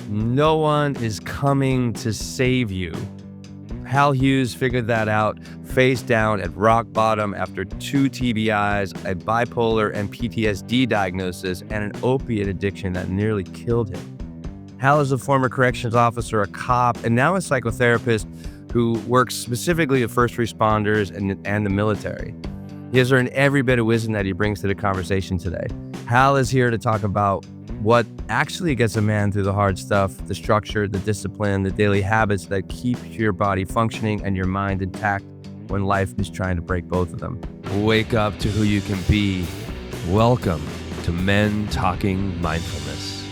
No one is coming to save you. Hal Hughes figured that out face down at rock bottom after 2 TBIs, a bipolar and PTSD diagnosis, and an opiate addiction that nearly killed him. Hal is a former corrections officer, a cop, and now a psychotherapist who works specifically with first responders and the military. He has earned every bit of wisdom that he brings to the conversation today. Hal is here to talk about what actually gets a man through the hard stuff, the structure, the discipline, the daily habits that keep your body functioning and your mind intact when life is trying to break both of them. Wake up to who you can be. Welcome to Men Talking Mindfulness.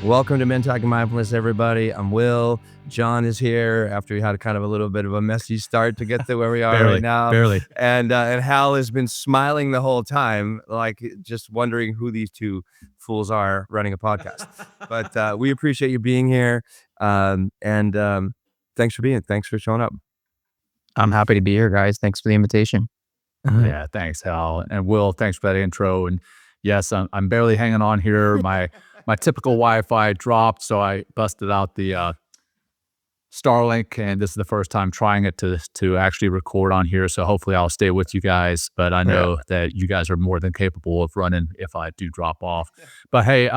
Welcome to Men Talking Mindfulness, everybody. I'm Will. Jon is here after we had kind of a little bit of a messy start to get to where we are right now. Barely. And Hal has been smiling the whole time, like just wondering who these two fools are running a podcast. But we appreciate you being here. And thanks for showing up. I'm happy to be here, guys. Thanks for the invitation. Yeah, thanks, Hal. And Will, thanks for that intro. And yes, I'm barely hanging on here. My typical Wi-Fi dropped, so I busted out the Starlink, and this is the first time trying it to actually record on here. So hopefully I'll stay with you guys, but I know that you guys are more than capable of running if I do drop off. But hey,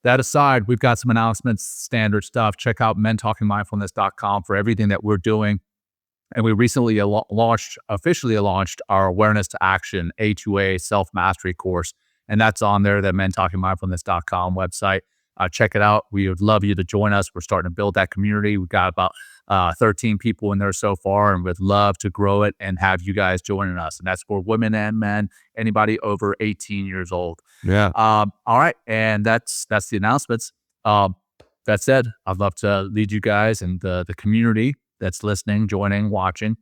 that aside, we've got some announcements, standard stuff. Check out mentalkingmindfulness.com for everything that we're doing. And we recently officially launched our Awareness to Action A2A self-mastery course. And that's on there, the mentalkingmindfulness.com website. Check it out. We would love you to join us. We're starting to build that community. We've got about 13 people in there so far, and we'd love to grow it and have you guys joining us. And that's for women and men, anybody over 18 years old. Yeah. All right. And that's the announcements. That said, I'd love to lead you guys and the community that's listening, joining, watching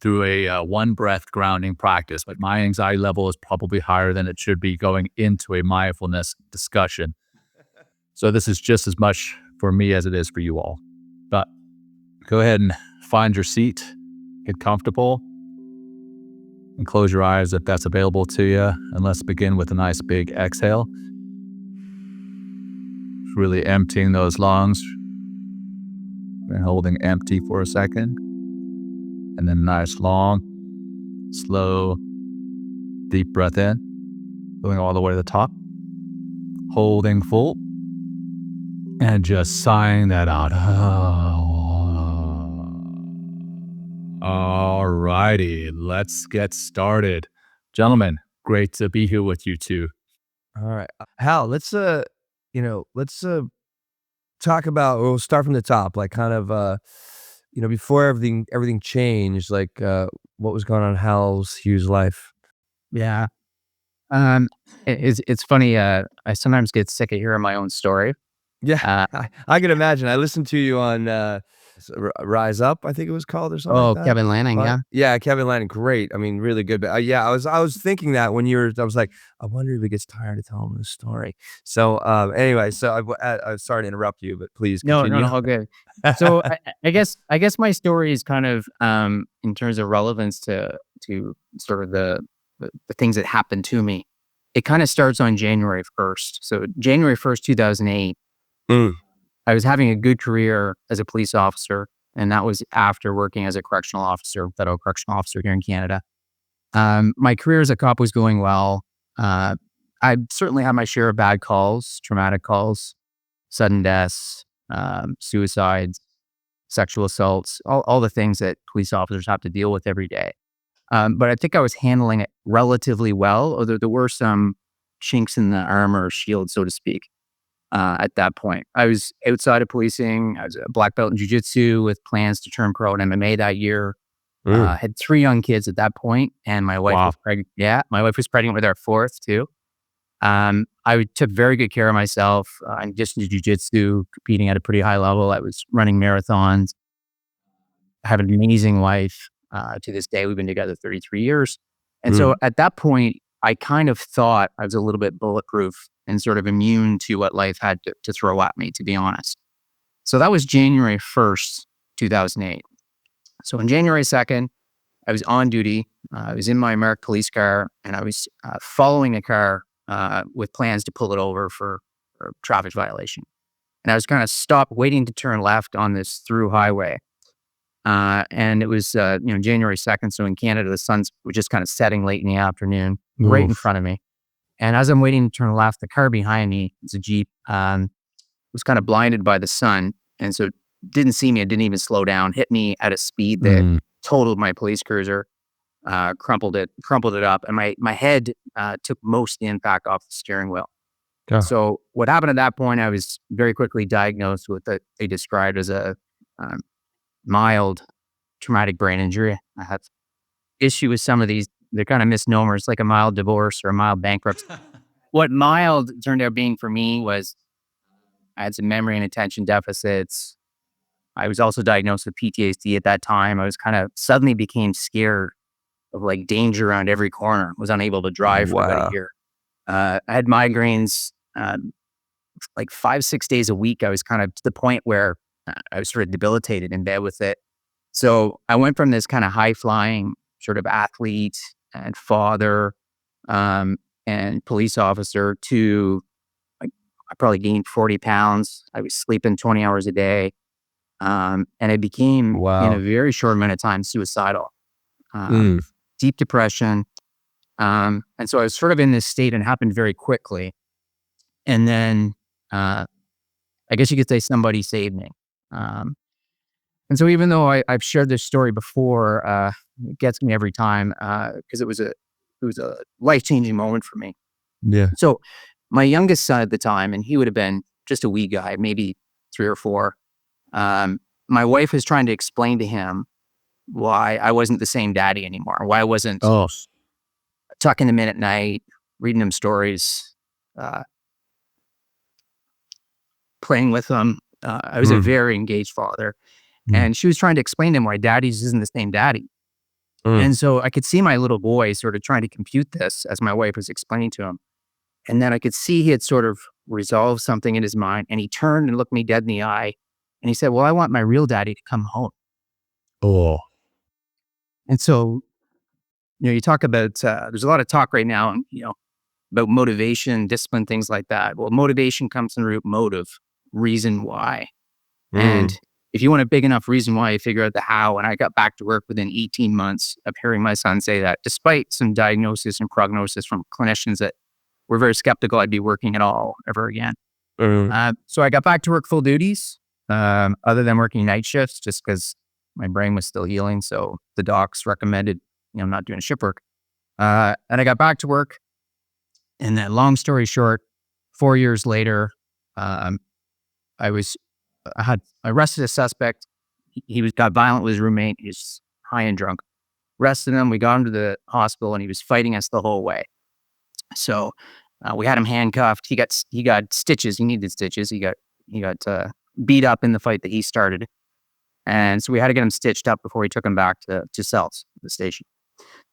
through a one breath grounding practice. But my anxiety level is probably higher than it should be going into a mindfulness discussion. So this is just as much for me as it is for you all. But go ahead and find your seat, get comfortable, and close your eyes if that's available to you. And let's begin with a nice big exhale. Really emptying those lungs and holding empty for a second. And then a nice long, slow, deep breath in, going all the way to the top, holding full. And just sighing that out. All righty, let's get started. Gentlemen, great to be here with you two. All right. Hal, let's talk about, we'll start from the top, like kind of, before everything changed, like what was going on in Hal Hughes' life? Yeah. It's funny. I sometimes get sick of hearing my own story. Yeah, I can imagine. I listened to you on Rise Up, I think it was called, or something like that. Kevin Lanning, yeah. Yeah, Kevin Lanning, great. I mean, really good. But yeah, I was thinking that when I was like, I wonder if he gets tired of telling the story. So anyway, so I'm sorry to interrupt you, but please continue. No, all good. So I guess my story is kind of in terms of relevance to sort of the things that happened to me. It kind of starts on January 1st. So January 1st, 2008. I was having a good career as a police officer, and that was after working as a federal correctional officer here in Canada. My career as a cop was going well. I certainly had my share of bad calls, traumatic calls, sudden deaths, suicides, sexual assaults, all the things that police officers have to deal with every day. But I think I was handling it relatively well, although there were some chinks in the armor shield, so to speak. At that point, I was outside of policing. I was a black belt in jiu-jitsu with plans to turn pro in MMA that year. Had 3 young kids at that point, and my wife was pregnant. Yeah, my wife was pregnant with our 4th too. I took very good care of myself. In addition to jiu-jitsu, competing at a pretty high level, I was running marathons. I have an amazing wife. To this day, we've been together 33 years. And so at that point, I kind of thought I was a little bit bulletproof and sort of immune to what life had to throw at me, to be honest. So that was January 1st, 2008. So on January 2nd, I was on duty. I was in my marked police car, and I was following a car with plans to pull it over for a traffic violation. and I was kind of stopped waiting to turn left on this through highway. And it was, January 2nd. So in Canada, the sun was just kind of setting late in the afternoon, right in Oof. front of me. And as I'm waiting to turn left, the car behind me, it's a Jeep, was kind of blinded by the sun. And so didn't see me. It didn't even slow down, hit me at a speed that totaled my police cruiser, crumpled it up. And my head took most of the impact off the steering wheel. Yeah. So what happened at that point, I was very quickly diagnosed with what they described as a mild traumatic brain injury. I had issue with some of these. They're kind of misnomers, like a mild divorce or a mild bankruptcy. What mild turned out being for me was I had some memory and attention deficits. I was also diagnosed with PTSD at that time. I was kind of suddenly became scared of like danger around every corner. Was unable to drive for about Wow. a year. I had migraines like 5-6 days a week. I was kind of to the point where I was sort of debilitated in bed with it. So I went from this kind of high flying sort of athlete and father and police officer to like I probably gained 40 pounds. I was sleeping 20 hours a day. And I became in a Wow. very short amount of time suicidal, deep depression. And so I was sort of in this state and it happened very quickly. And then I guess you could say somebody saved me. And so even though I've shared this story before, it gets me every time because it was a life-changing moment for me. Yeah. So my youngest son at the time, and he would have been just a wee guy, maybe 3 or 4. My wife was trying to explain to him why I wasn't the same daddy anymore, why I wasn't tucking him in at night, reading him stories, playing with him. I was a very engaged father. And she was trying to explain to him why daddy's isn't the same daddy. And so I could see my little boy sort of trying to compute this as my wife was explaining to him. And then I could see he had sort of resolved something in his mind. And he turned and looked me dead in the eye. And he said, well, I want my real daddy to come home. Oh. And so, you talk about, there's a lot of talk right now, about motivation, discipline, things like that. Well, motivation comes from the root motive, reason why. And if you want a big enough reason why, you figure out the how. And I got back to work within 18 months of hearing my son say that, despite some diagnosis and prognosis from clinicians that were very skeptical I'd be working at all ever again. So I got back to work full duties, other than working night shifts, just because my brain was still healing. So the docs recommended, not doing shift work. And I got back to work. And then long story short, 4 years later, I arrested a suspect. He got violent with his roommate. He was high and drunk. Arrested him. We got him to the hospital, and he was fighting us the whole way. So we had him handcuffed. He got stitches. He needed stitches. He got beat up in the fight that he started, and so we had to get him stitched up before we took him back to cells, the station.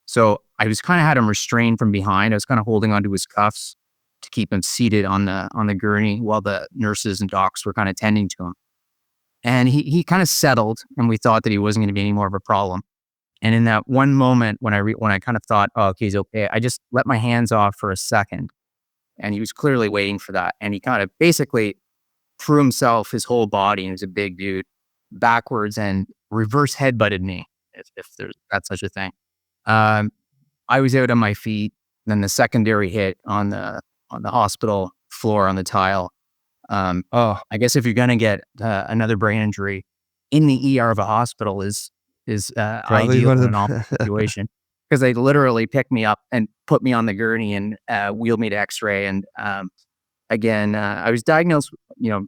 So I was kind of had him restrained from behind. I was kind of holding onto his cuffs to keep him seated on the gurney while the nurses and docs were kind of tending to him. And he kind of settled, and we thought that he wasn't going to be any more of a problem. And in that one moment when I kind of thought, oh, okay, he's okay, I just let my hands off for a second, and he was clearly waiting for that. And he kind of basically threw himself, his whole body, and he was a big dude, backwards and reverse headbutted me, if that's such a thing. I was out on my feet. Then the secondary hit on the hospital floor on the tile. I guess if you're gonna get another brain injury in the ER of a hospital is ideal in an awful situation, because they literally picked me up and put me on the gurney and wheeled me to X-ray. And again, I was diagnosed,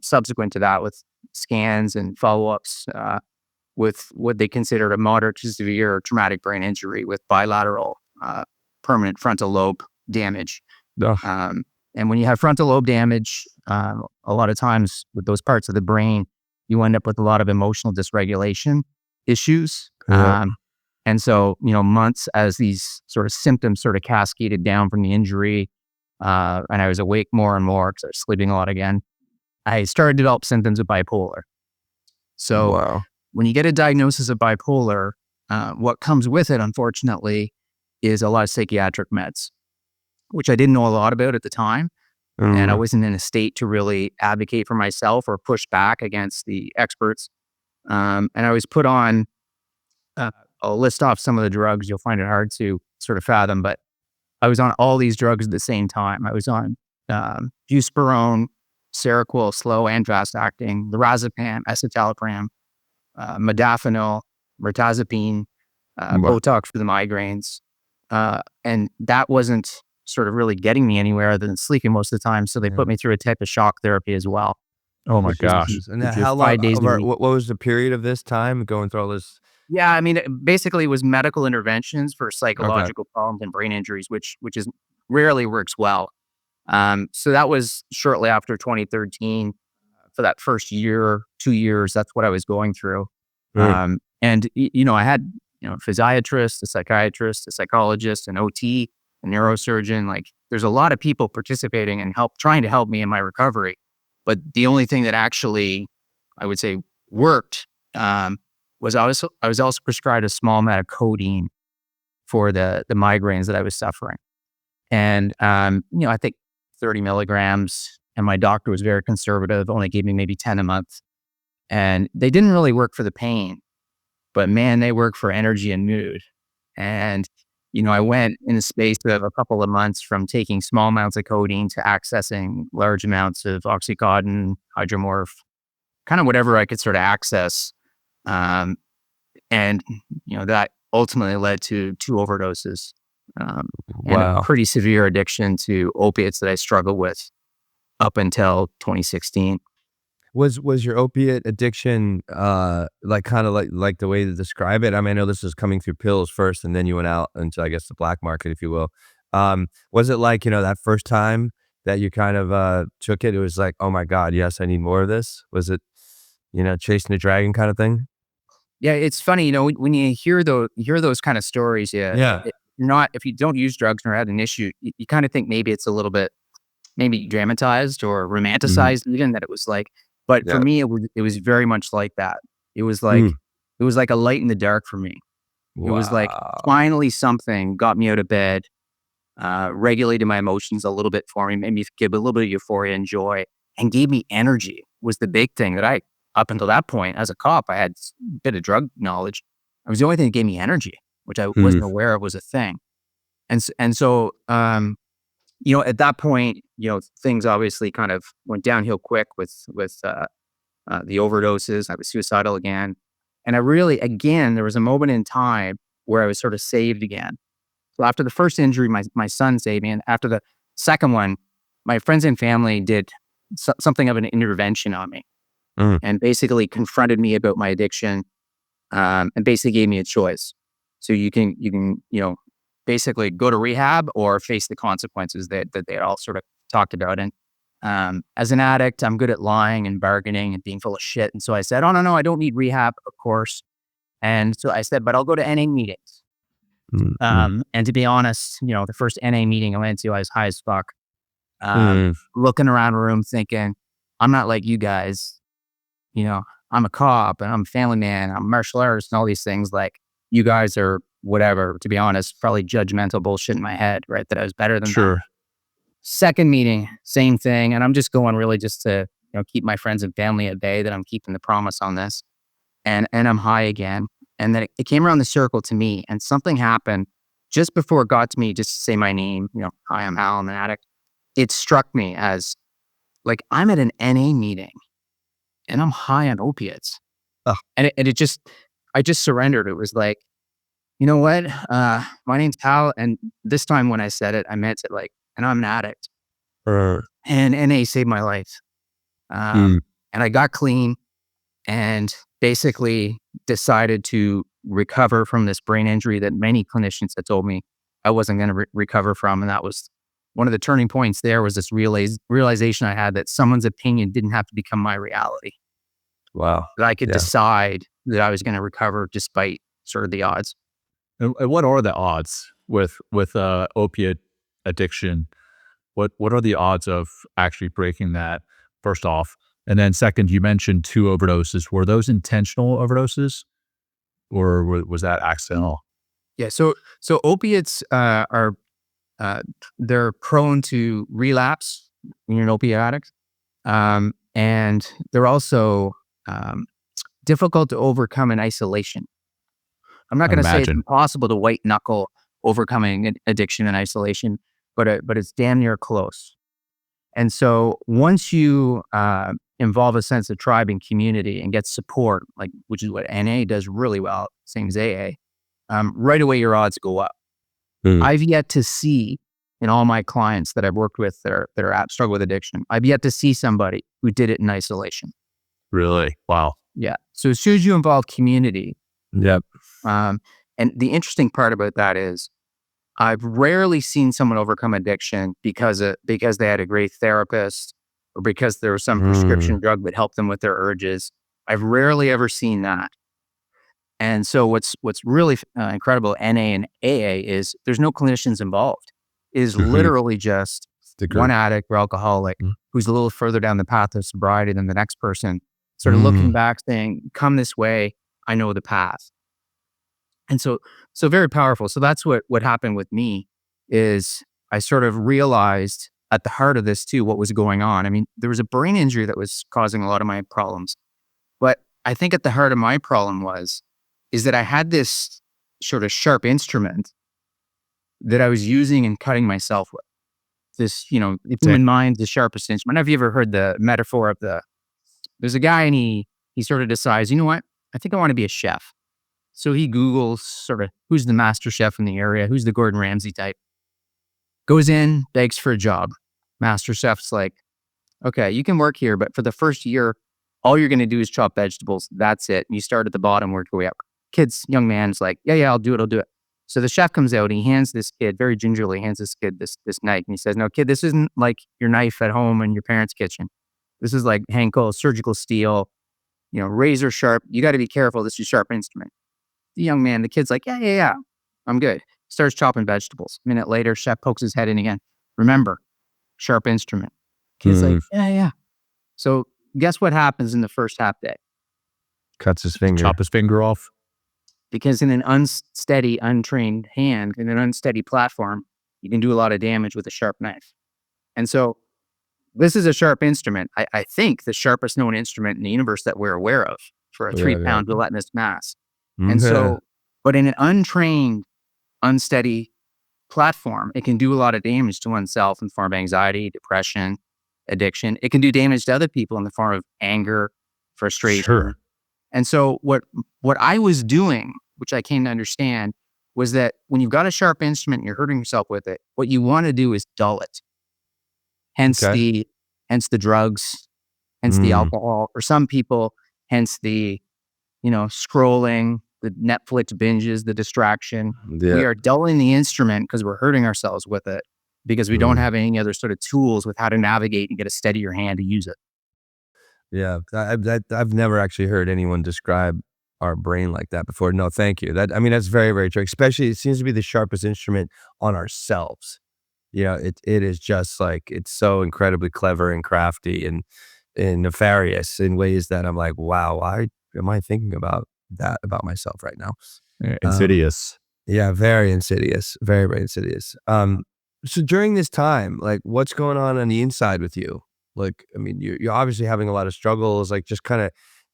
subsequent to that with scans and follow-ups with what they considered a moderate to severe traumatic brain injury with bilateral permanent frontal lobe damage. And when you have frontal lobe damage, a lot of times with those parts of the brain, you end up with a lot of emotional dysregulation issues. And so, months as these sort of symptoms sort of cascaded down from the injury, and I was awake more and more because I was sleeping a lot again, I started to develop symptoms of bipolar. So when you get a diagnosis of bipolar, what comes with it, unfortunately, is a lot of psychiatric meds, which I didn't know a lot about at the time. and I wasn't in a state to really advocate for myself or push back against the experts. And I was put on, I'll list off some of the drugs. You'll find it hard to sort of fathom, but I was on all these drugs at the same time. I was on buspirone, Seroquel, slow and fast acting, lorazepam, escitalopram, modafinil, mirtazapine, Botox for the migraines. And that wasn't sort of really getting me anywhere other than sleeping most of the time. So they put me through a type of shock therapy as well. Oh my gosh. And Which is how long, 5 days a week. what was the period of this time going through all this? Yeah, I mean, it basically was medical interventions for psychological problems and brain injuries, which is rarely works well. So that was shortly after 2013. For that first year, 2 years, that's what I was going through. And I had a physiatrist, a psychiatrist, a psychologist, an OT, a neurosurgeon. Like, there's a lot of people participating and trying to help me in my recovery. But the only thing that actually, I would say, worked was I was also prescribed a small amount of codeine for the migraines that I was suffering. And, I think 30 milligrams, and my doctor was very conservative, only gave me maybe 10 a month. And they didn't really work for the pain, but man, they work for energy and mood. And, I went in the space of a couple of months from taking small amounts of codeine to accessing large amounts of Oxycontin, Hydromorph, kind of whatever I could sort of access. And, that ultimately led to 2 overdoses. And a pretty severe addiction to opiates that I struggled with up until 2016. Was your opiate addiction like kind of like the way to describe it? I mean, I know this is coming through pills first, and then you went out into, I guess, the black market, if you will. Was it like, that first time that you kind of took it, it was like, oh my God, yes, I need more of this? Was it, chasing the dragon kind of thing? Yeah, it's funny, when you hear those kind of stories, Yeah. if you don't use drugs or had an issue, you kind of think maybe it's a little bit maybe dramatized or romanticized, even that it was like. But for me, it was very much like that. It was like it was like a light in the dark for me. It was like finally something got me out of bed, regulated my emotions a little bit for me, made me give a little bit of euphoria and joy, and gave me energy. Was the big thing that I, up until that point, as a cop, I had a bit of drug knowledge. It was the only thing that gave me energy, which I wasn't aware of was a thing. And so at that point, things obviously kind of went downhill quick with the overdoses. I was suicidal again. And there was a moment in time where I was sort of saved again. So after the first injury, my son saved me. And after the second one, my friends and family did something of an intervention on me and basically confronted me about my addiction and basically gave me a choice. So you can basically go to rehab or face the consequences that they all sort of talked about. And as an addict, I'm good at lying and bargaining and being full of shit. And so I said, oh, no, I don't need rehab, of course. And so I said, but I'll go to NA meetings. And to be honest, the first NA meeting I went to, I was high as fuck. Looking around the room thinking, I'm not like you guys. I'm a cop and I'm a family man, I'm a martial artist and all these things. Like, you guys are whatever, to be honest, probably judgmental bullshit in my head, right? That I was better than them. Second meeting, same thing. And I'm just going really just to, keep my friends and family at bay, that I'm keeping the promise on this. And I'm high again. And then it came around the circle to me, and something happened just before it got to me, just to say my name, hi, I'm Hal, I'm an addict. It struck me as like, I'm at an NA meeting and I'm high on opiates. And I just surrendered. It was like, you know what? My name's Hal. And this time when I said it, I meant it like, and I'm an addict. And NA saved my life. And I got clean and basically decided to recover from this brain injury that many clinicians had told me I wasn't going to recover from. And that was one of the turning points. There was this realization I had that someone's opinion didn't have to become my reality. Wow. That I could decide that I was going to recover despite sort of the odds. And what are the odds with opiate addiction? What are the odds of actually breaking that, first off? And then second, you mentioned 2 overdoses. Were those intentional overdoses, or was that accidental? Yeah. So opiates are they're prone to relapse when you're an opiate addict. And they're also difficult to overcome in isolation. I'm not going to say it's impossible to white knuckle overcoming addiction in isolation, but it's damn near close. And so once you involve a sense of tribe and community and get support, like which is what NA does really well, same as AA, right away your odds go up. I've yet to see in all my clients that I've worked with that are struggle with addiction, I've yet to see somebody who did it in isolation. Really? Wow. Yeah. So as soon as you involve community, Yep. and the interesting part about that is I've rarely seen someone overcome addiction because they had a great therapist or because there was some prescription drug that helped them with their urges. I've rarely ever seen that. And so what's really incredible, NA and AA, is there's no clinicians involved. It is literally just one addict or alcoholic who's a little further down the path of sobriety than the next person, sort of looking back saying, come this way, I know the path. And so very powerful. So that's what happened with me is I sort of realized at the heart of this too, what was going on. I mean, there was a brain injury that was causing a lot of my problems. But I think at the heart of my problem is that I had this sort of sharp instrument that I was using and cutting myself with. This, human mind, the sharpest instrument. Have you ever heard the metaphor of there's a guy and he sort of decides, you know what? I think I want to be a chef. So he Googles sort of who's the master chef in the area, who's the Gordon Ramsay type. Goes in, begs for a job. Master chef's like, okay, you can work here, but for the first year, all you're going to do is chop vegetables. That's it. And you start at the bottom, work your way up. Young man's like, yeah, I'll do it. So the chef comes out and he hands this kid, very gingerly hands this kid this knife. And he says, no, kid, this isn't like your knife at home in your parents' kitchen. This is like Henkel, surgical steel, razor sharp. You got to be careful. This is a sharp instrument. The young man, the kid's like, yeah, I'm good. Starts chopping vegetables. A minute later, chef pokes his head in again. Remember, sharp instrument. Kid's like, yeah. So guess what happens in the first half day? Cuts his finger. Chop his finger off. Because in an unsteady, untrained hand, in an unsteady platform, you can do a lot of damage with a sharp knife. And so this is a sharp instrument. I think the sharpest known instrument in the universe that we're aware of for a 3-pound gelatinous mass. And so, but in an untrained, unsteady platform, it can do a lot of damage to oneself in the form of anxiety, depression, addiction. It can do damage to other people in the form of anger, frustration. Sure. And so what I was doing, which I came to understand, was that when you've got a sharp instrument and you're hurting yourself with it, what you want to do is dull it. Hence the drugs, hence the alcohol. For some people, hence the scrolling, the Netflix binges, the distraction. Yeah. We are dulling the instrument because we're hurting ourselves with it because we don't have any other sort of tools with how to navigate and get a steadier hand to use it. Yeah. I've never actually heard anyone describe our brain like that before. No, thank you. That's very, very true. Especially, it seems to be the sharpest instrument on ourselves. It is just like, it's so incredibly clever and crafty and nefarious in ways that I'm like, wow, why am I thinking about that about myself right now? Insidious. Yeah, very insidious. Very, very insidious. So during this time, like, what's going on the inside with you? Like, I mean, you're obviously having a lot of struggles. Like, just kind of,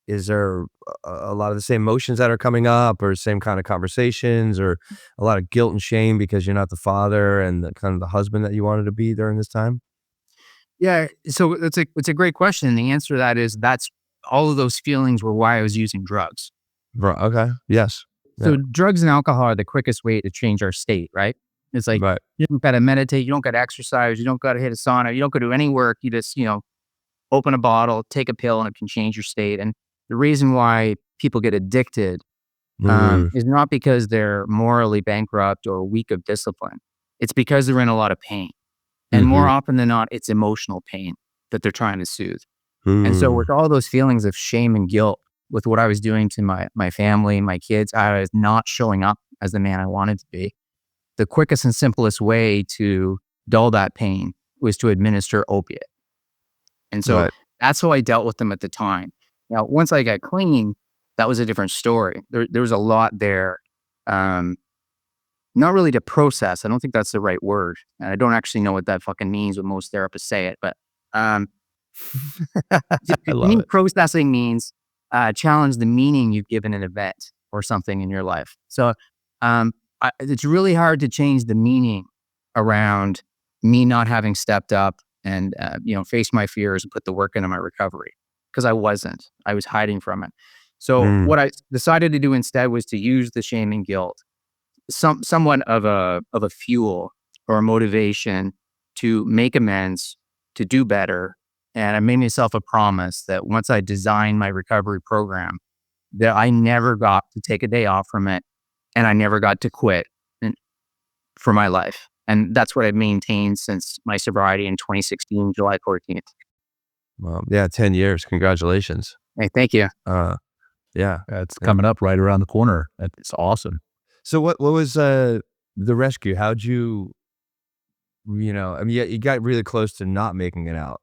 is there a lot of the same emotions that are coming up, or same kind of conversations, or a lot of guilt and shame because you're not the father and the kind of the husband that you wanted to be during this time? Yeah. So it's a great question. And the answer to that is that's all of those feelings were why I was using drugs. Right. Okay. Yes. So drugs and alcohol are the quickest way to change our state, right? It's like, you don't got to meditate, you don't got to exercise, you don't got to hit a sauna, you don't got to do any work. You just, open a bottle, take a pill, and it can change your state. And the reason why people get addicted is not because they're morally bankrupt or weak of discipline. It's because they're in a lot of pain. And more often than not, it's emotional pain that they're trying to soothe. And so with all those feelings of shame and guilt with what I was doing to my family, my kids, I was not showing up as the man I wanted to be. The quickest and simplest way to dull that pain was to administer opiate. And so that's how I dealt with them at the time. Now, once I got clean, that was a different story. There was a lot there. not really to process. I don't think that's the right word. And I don't actually know what that fucking means when most therapists say it. But I to love me, it. processing means challenge the meaning you've given an event or something in your life. So it's really hard to change the meaning around me not having stepped up and faced my fears and put the work into my recovery, because I wasn't. I was hiding from it. So what I decided to do instead was to use the shame and guilt, somewhat of a fuel or a motivation to make amends, to do better. And I made myself a promise that once I designed my recovery program, that I never got to take a day off from it, and I never got to quit for my life. And that's what I've maintained since my sobriety in 2016, July 14th. Well, yeah, 10 years. Congratulations. Hey, thank you. Yeah. It's coming up right around the corner. It's awesome. So what was the rescue? How'd you, I mean, you got really close to not making it out,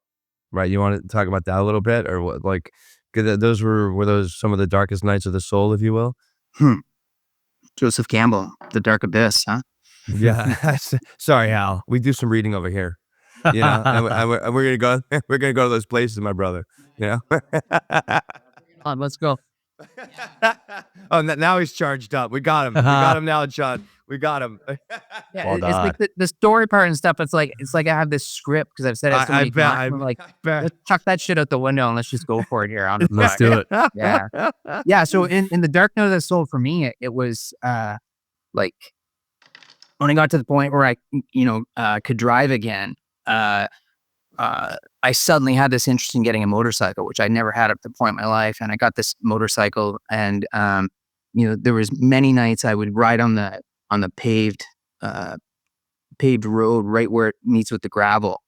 right? You want to talk about that a little bit, or what? Like, 'cause those were those some of the darkest nights of the soul, if you will? Joseph Campbell, The Dark Abyss, huh? Yeah. Sorry, Hal. We do some reading over here, and we're gonna go. We're gonna go to those places, my brother. Let's go. Oh, now he's charged up. We got him. We got him now, John. We got him. Yeah, Well it's done. like the story part and stuff. It's like I have this script because I've said it so many times. I'm like, let's chuck that shit out the window and let's just go for it here. Let's do it. Yeah, yeah. So in the dark night of the soul, for me, it was like when I got to the point where I could drive again. I suddenly had this interest in getting a motorcycle, which I never had up to the point in my life. And I got this motorcycle, and there was many nights I would ride on the paved road right where it meets with the gravel,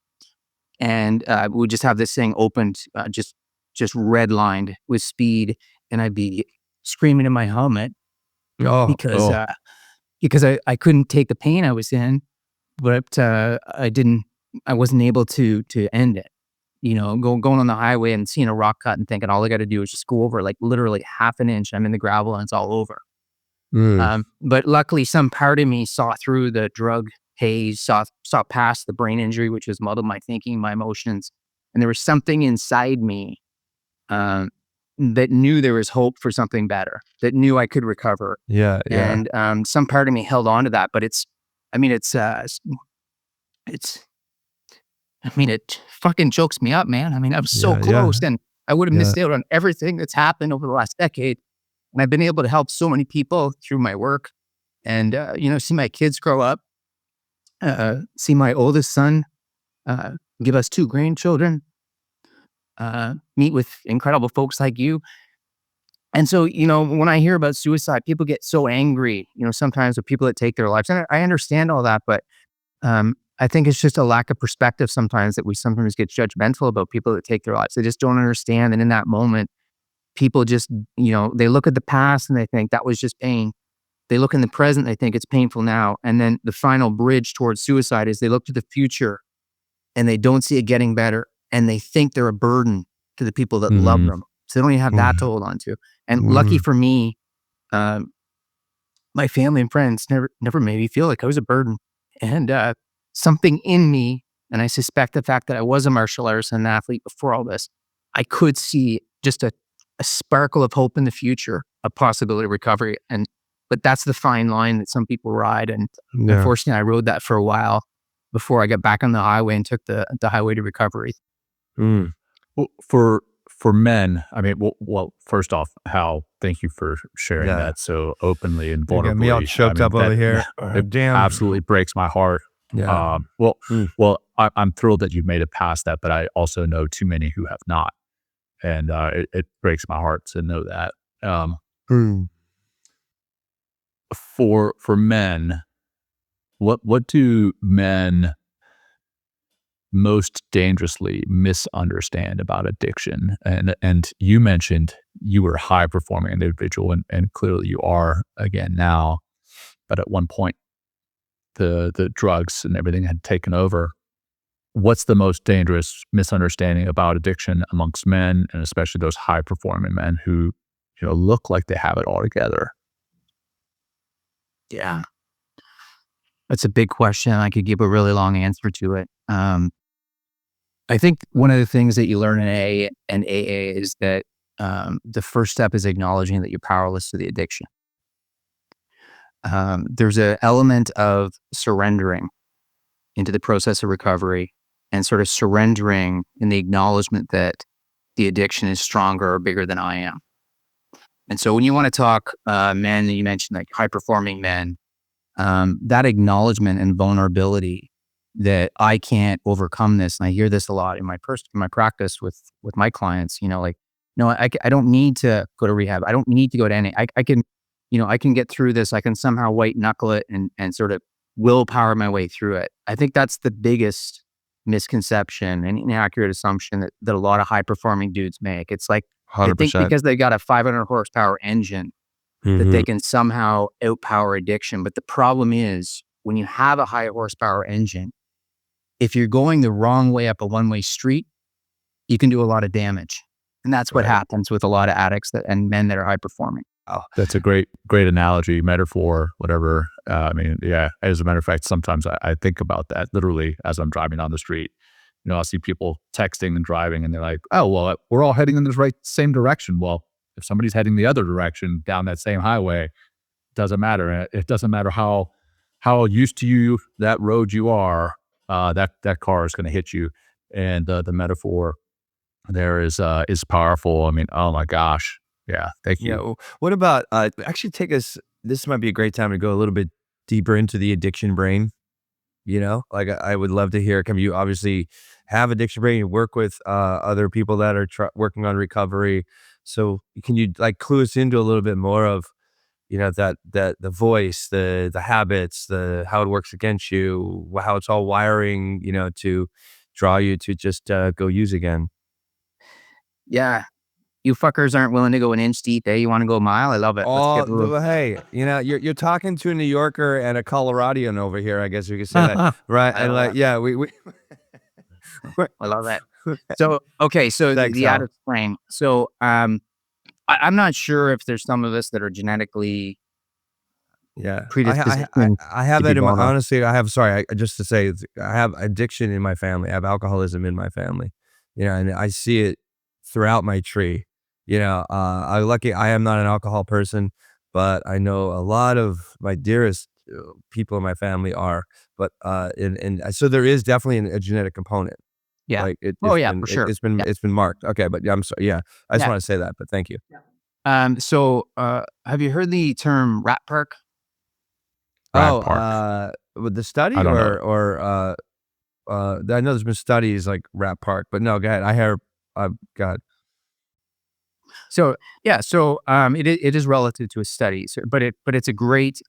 and we would just have this thing opened, just redlined with speed, and I'd be screaming in my helmet because I couldn't take the pain I was in, but I wasn't able to end it. Going on the highway and seeing a rock cut and thinking all I got to do is just go over like literally half an inch. I'm in the gravel and it's all over. But luckily, some part of me saw through the drug haze, saw past the brain injury, which has muddled my thinking, my emotions, and there was something inside me that knew there was hope for something better, that knew I could recover. Yeah. And some part of me held on to that, but it fucking chokes me up, man. I mean, I was so close, and I would have missed out on everything that's happened over the last decade. And I've been able to help so many people through my work, and see my kids grow up, see my oldest son give us 2 grandchildren, meet with incredible folks like you. And so, when I hear about suicide, people get so angry, sometimes with people that take their lives. And I understand all that, but I think it's just a lack of perspective sometimes that we sometimes get judgmental about people that take their lives. They just don't understand. And in that moment, people just, they look at the past and they think that was just pain. They look in the present, they think it's painful now. And then the final bridge towards suicide is they look to the future and they don't see it getting better. And they think they're a burden to the people that love them. So they don't even have that to hold on to. And lucky for me, my family and friends never made me feel like I was a burden. And something in me, and I suspect the fact that I was a martial artist and an athlete before all this, I could see just a sparkle of hope in the future, a possibility of recovery. But that's the fine line that some people ride. And unfortunately, I rode that for a while before I got back on the highway and took the highway to recovery. Well, for men, I mean, well, first off, Hal, thank you for sharing that so openly and vulnerably. Me all choked up over here. It absolutely breaks my heart. Yeah. Well, I'm thrilled that you've made it past that, but I also know too many who have not, and it breaks my heart to know that. For men, what do men most dangerously misunderstand about addiction? And you mentioned you were a high performing individual, and clearly you are again now, but at one point the drugs and everything had taken over. What's the most dangerous misunderstanding about addiction amongst men, and especially those high performing men who look like they have it all together? Yeah. That's a big question. I could give a really long answer to it. I think one of the things that you learn in AA and AA is that the first step is acknowledging that you're powerless to the addiction. There's an element of surrendering into the process of recovery and sort of surrendering in the acknowledgement that the addiction is stronger or bigger than I am. And so when you want to talk men, you mentioned like high-performing men, that acknowledgement and vulnerability that I can't overcome this. And I hear this a lot in my practice with my clients, like, no, I don't need to go to rehab. I don't need to go to any, I can, I can get through this. I can somehow white knuckle it and sort of willpower my way through it. I think that's the biggest misconception and inaccurate assumption that a lot of high performing dudes make. It's like, they think 100%. because they got a 500 horsepower engine that Mhm. they can somehow outpower addiction. But the problem is when you have a high horsepower engine, if you're going the wrong way up a one-way street, you can do a lot of damage. And that's what Right. happens with a lot of addicts and men that are high performing. That's a great analogy, metaphor, whatever. I mean, yeah, as a matter of fact, sometimes I think about that literally as I'm driving down the street. I'll see people texting and driving and they're like, oh, well, we're all heading in the same direction. Well, if somebody's heading the other direction down that same highway, it doesn't matter. It doesn't matter how used to you that road you are, that car is going to hit you. And the metaphor there is powerful. I mean, oh my gosh. Yeah. Thank you. Yeah. What about actually take us? This might be a great time to go a little bit deeper into the addiction brain. Like I would love to hear. You obviously have addiction brain. You work with other people that are working on recovery. So can you like clue us into a little bit more of that the voice, the habits, how it works against you, how it's all wiring, to draw you to just go use again. Yeah. You fuckers aren't willing to go an inch deep, eh? You want to go a mile? I love it. Let's get a little. Hey, you're talking to a New Yorker and a Coloradian over here. I guess we could say that, right? I And love like, that. yeah, we I love that. So, okay. So Thanks, the Hal. addict brain. So, I'm not sure if there's some of us that are genetically Yeah, predispositioned I have to be that in my vulnerable. honestly. Just to say, I have addiction in my family. I have alcoholism in my family. And I see it throughout my tree. I am not an alcohol person, but I know a lot of my dearest people in my family are. But so there is definitely a genetic component. Yeah. Like Oh yeah, for sure. Yeah. it's been marked. Okay, but yeah, I'm sorry. Yeah, I just Yeah. want to say that. But thank you. So, have you heard the term rat park? Rat Oh, Park. with the I study don't know. or I know there's been studies like Rat Park, but no, go ahead. I hear, God, So yeah, so it is relative to a study, but it's a great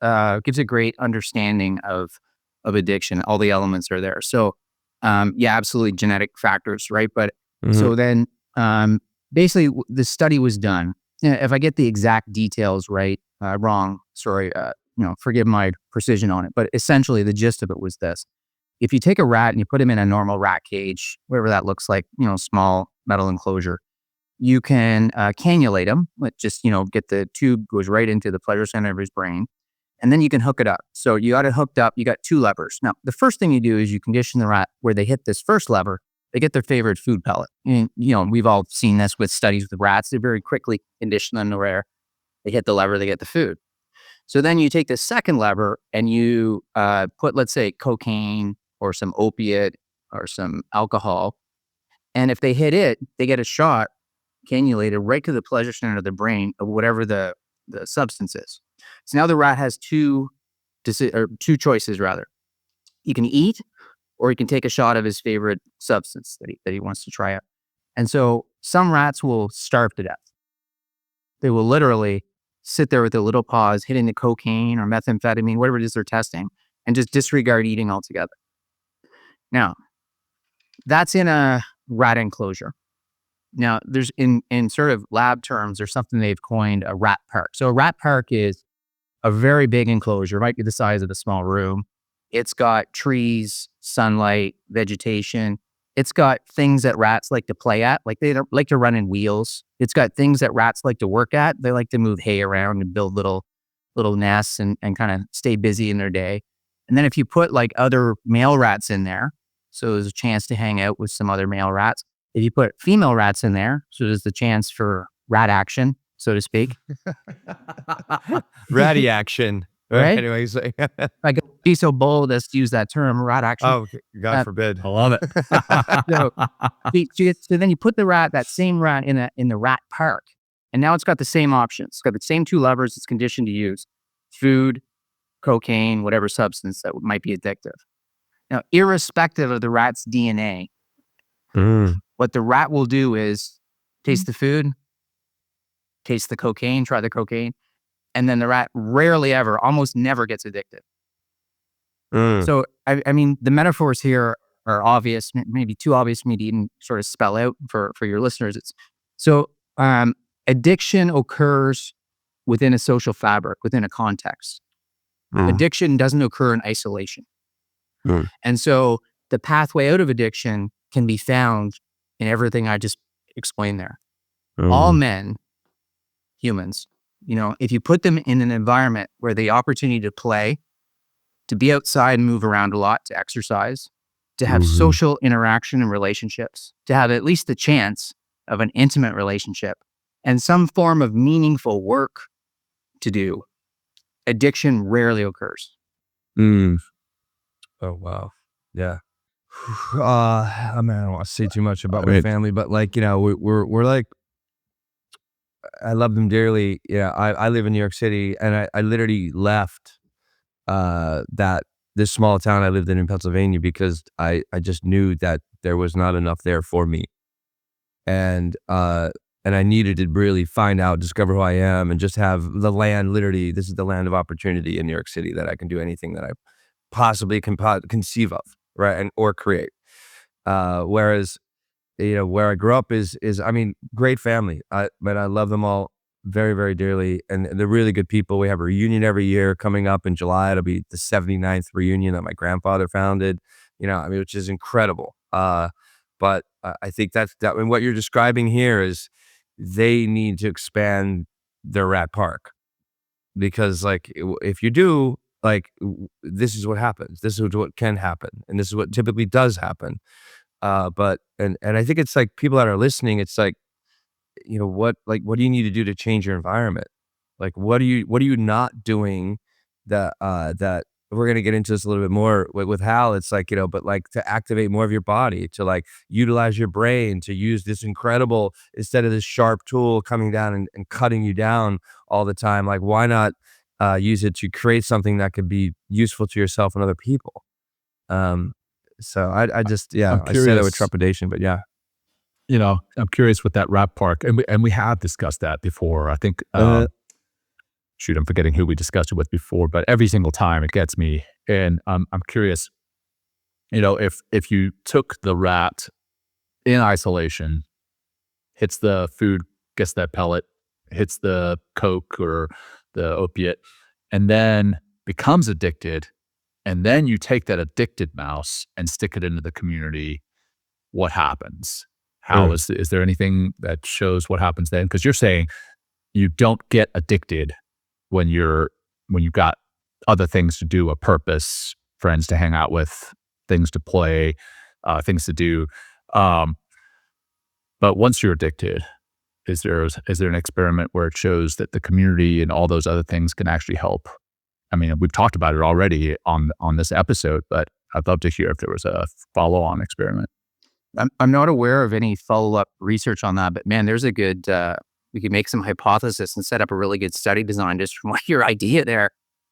gives a great understanding of addiction. All the elements are there. So yeah, absolutely genetic factors, right? But Mhm. so then basically the study was done. If I get the exact details wrong, sorry, forgive my precision on it. But essentially, the gist of it was this: if you take a rat and you put him in a normal rat cage, whatever that looks like, small metal enclosure, you can cannulate him, just, get the tube goes right into the pleasure center of his brain. And then you can hook it up. So you got it hooked up. You got two levers. Now, the first thing you do is you condition the rat where they hit this first lever, they get their favorite food pellet. And, we've all seen this with studies with rats. They very quickly condition them to where they hit the lever, they get the food. So then you take the second lever and you put, let's say, cocaine or some opiate or some alcohol. And if they hit it, they get a shot cannulated right to the pleasure center of the brain of whatever the substance is. So now the rat has two choices rather. He can eat or he can take a shot of his favorite substance that he wants to try out. And so some rats will starve to death. They will literally sit there with their little paws hitting the cocaine or methamphetamine, whatever it is they're testing, and just disregard eating altogether. Now, that's in a rat enclosure. Now, there's in sort of lab terms, there's something they've coined a rat park. So a rat park is a very big enclosure, might be the size of a small room. It's got trees, sunlight, vegetation. It's got things that rats like to play at, like they don't like to run in wheels. It's got things that rats like to work at. They like to move hay around and build little nests and kind of stay busy in their day. And then if you put like other male rats in there, so there's a chance to hang out with some other male rats. If you put female rats in there, so there's the chance for rat action, so to speak. Ratty action. Right? Anyways. I could be so bold as to use that term, rat action. Oh, God forbid. I love it. So then you put that same rat in the rat park, and now it's got the same options. It's got the same two levers it's conditioned to use: food, cocaine, whatever substance that might be addictive. Now, irrespective of the rat's DNA, what the rat will do is taste the food, taste the cocaine, try the cocaine, and then the rat rarely ever, almost never gets addicted. So, I mean, the metaphors here are obvious, maybe too obvious for me to even sort of spell out for your listeners. Addiction occurs within a social fabric, within a context. Addiction doesn't occur in isolation. And so the pathway out of addiction can be found in everything I just explained there. All men, humans, if you put them in an environment where the opportunity to play, to be outside and move around a lot, to exercise, to have social interaction and relationships, to have at least the chance of an intimate relationship and some form of meaningful work to do, addiction rarely occurs. Oh, wow. Yeah. I mean, I don't want to say too much about my family, but like, we're like, I love them dearly. Yeah. I live in New York City, and I literally left this small town I lived in Pennsylvania because I just knew that there was not enough there for me. And I needed to really discover who I am, and just have the land. Literally, this is the land of opportunity in New York City, that I can do anything that I possibly can conceive of, right, or create. Whereas, where I grew up is I mean, great family. But I love them all very, very dearly, and they're really good people. We have a reunion every year coming up in July. It'll be the 79th reunion that my grandfather founded. I mean, which is incredible. But I think that and what you're describing here is they need to expand their rat park, because like, if you do, like, this is what happens. This is what can happen, and this is what typically does happen. But I think it's like, people that are listening, it's like, what do you need to do to change your environment? Like, what are you not doing that we're going to get into this a little bit more with Hal. It's like, but like, to activate more of your body, to like utilize your brain, to use this incredible, instead of this sharp tool coming down and cutting you down all the time. Like, why not use it to create something that could be useful to yourself and other people? So I just, I say that with trepidation, but yeah. I'm curious with that rap park, and we have discussed that before. I think, I'm forgetting who we discussed it with before, but every single time it gets me. And I'm curious, if you took the rat in isolation, hits the food, gets that pellet, hits the coke or the opiate, and then becomes addicted, and then you take that addicted mouse and stick it into the community, what happens? How is there anything that shows what happens then? Because you're saying you don't get addicted when you've got other things to do, a purpose, friends to hang out with, things to play, things to do. But once you're addicted, is there an experiment where it shows that the community and all those other things can actually help? I mean, we've talked about it already on this episode, but I'd love to hear if there was a follow-on experiment. I'm not aware of any follow-up research on that, but man, there's a good, we could make some hypothesis and set up a really good study design just from your idea there.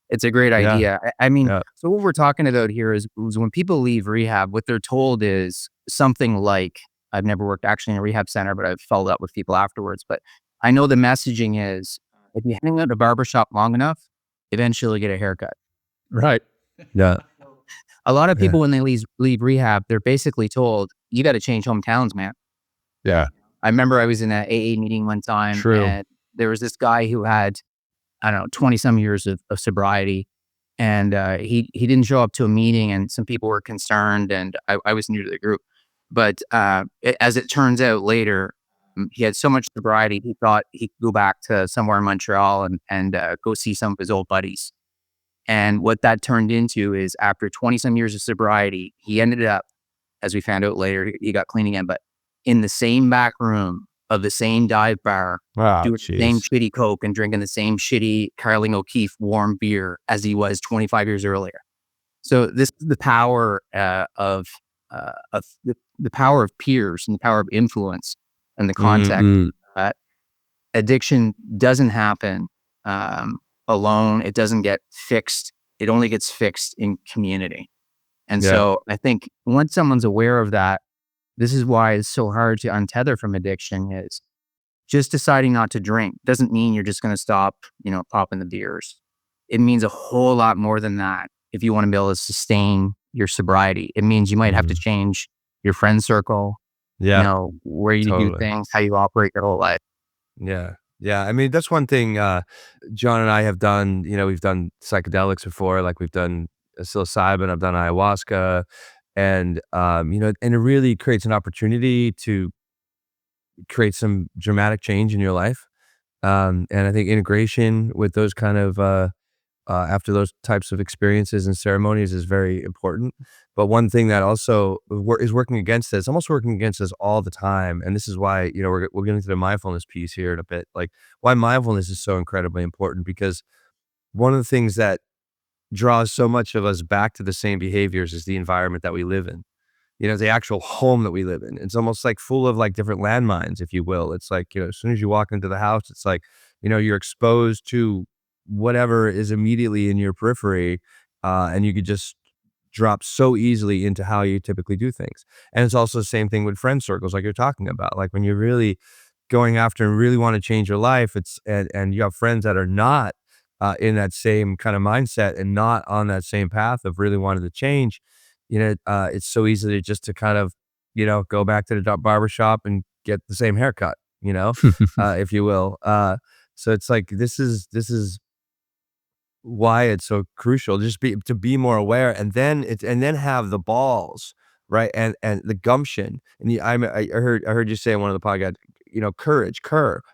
It's a great idea. I mean, so what we're talking about here is when people leave rehab, what they're told is something like, I've never worked actually in a rehab center, but I've followed up with people afterwards. But I know the messaging is, if you hang out at a barbershop long enough, eventually get a haircut. Right. Yeah. A lot of people, when they leave rehab, they're basically told, you got to change hometowns, man. Yeah. I remember I was in an AA meeting one time, and there was this guy who had, 20 some years of sobriety. And he didn't show up to a meeting, and some people were concerned, and I was new to the group. But as it turns out later, he had so much sobriety, he thought he could go back to somewhere in Montreal and go see some of his old buddies. And what that turned into is after 20 some years of sobriety, he ended up, as we found out later, he got clean again, but in the same back room of the same dive bar, doing the same shitty Coke and drinking the same shitty Carling O'Keefe warm beer as he was 25 years earlier. So this is the power of the power of peers and the power of influence and the context. Addiction doesn't happen alone. It doesn't get fixed. It only gets fixed in community. And so I think once someone's aware of that, this is why it's so hard to untether from addiction. Is just deciding not to drink doesn't mean you're just going to stop, popping the beers. It means a whole lot more than that. If you want to be able to sustain your sobriety, it means you might have to change your friend circle, where you do things, how you operate your whole life. Yeah. I mean, that's one thing Jon and I have done. We've done psychedelics before, like we've done psilocybin, I've done ayahuasca, and and it really creates an opportunity to create some dramatic change in your life. And I think integration with those kind of after those types of experiences and ceremonies is very important. But one thing that also is working against us, almost working against us all the time, and this is why we're getting to the mindfulness piece here in a bit, like why mindfulness is so incredibly important, because one of the things that draws so much of us back to the same behaviors is the environment that we live in. The actual home that we live in. It's almost like full of like different landmines, if you will. It's like, as soon as you walk into the house, it's like, you're exposed to whatever is immediately in your periphery, and you could just drop so easily into how you typically do things. And it's also the same thing with friend circles, like you're talking about. Like when you're really going after and really want to change your life, and you have friends that are not in that same kind of mindset and not on that same path of really wanting to change, it's so easy to kind of, go back to the barbershop and get the same haircut, if you will. So it's like, this is why it's so crucial to be more aware, and then have the balls, right? And the gumption. And I heard you say in one of the podcasts, courage,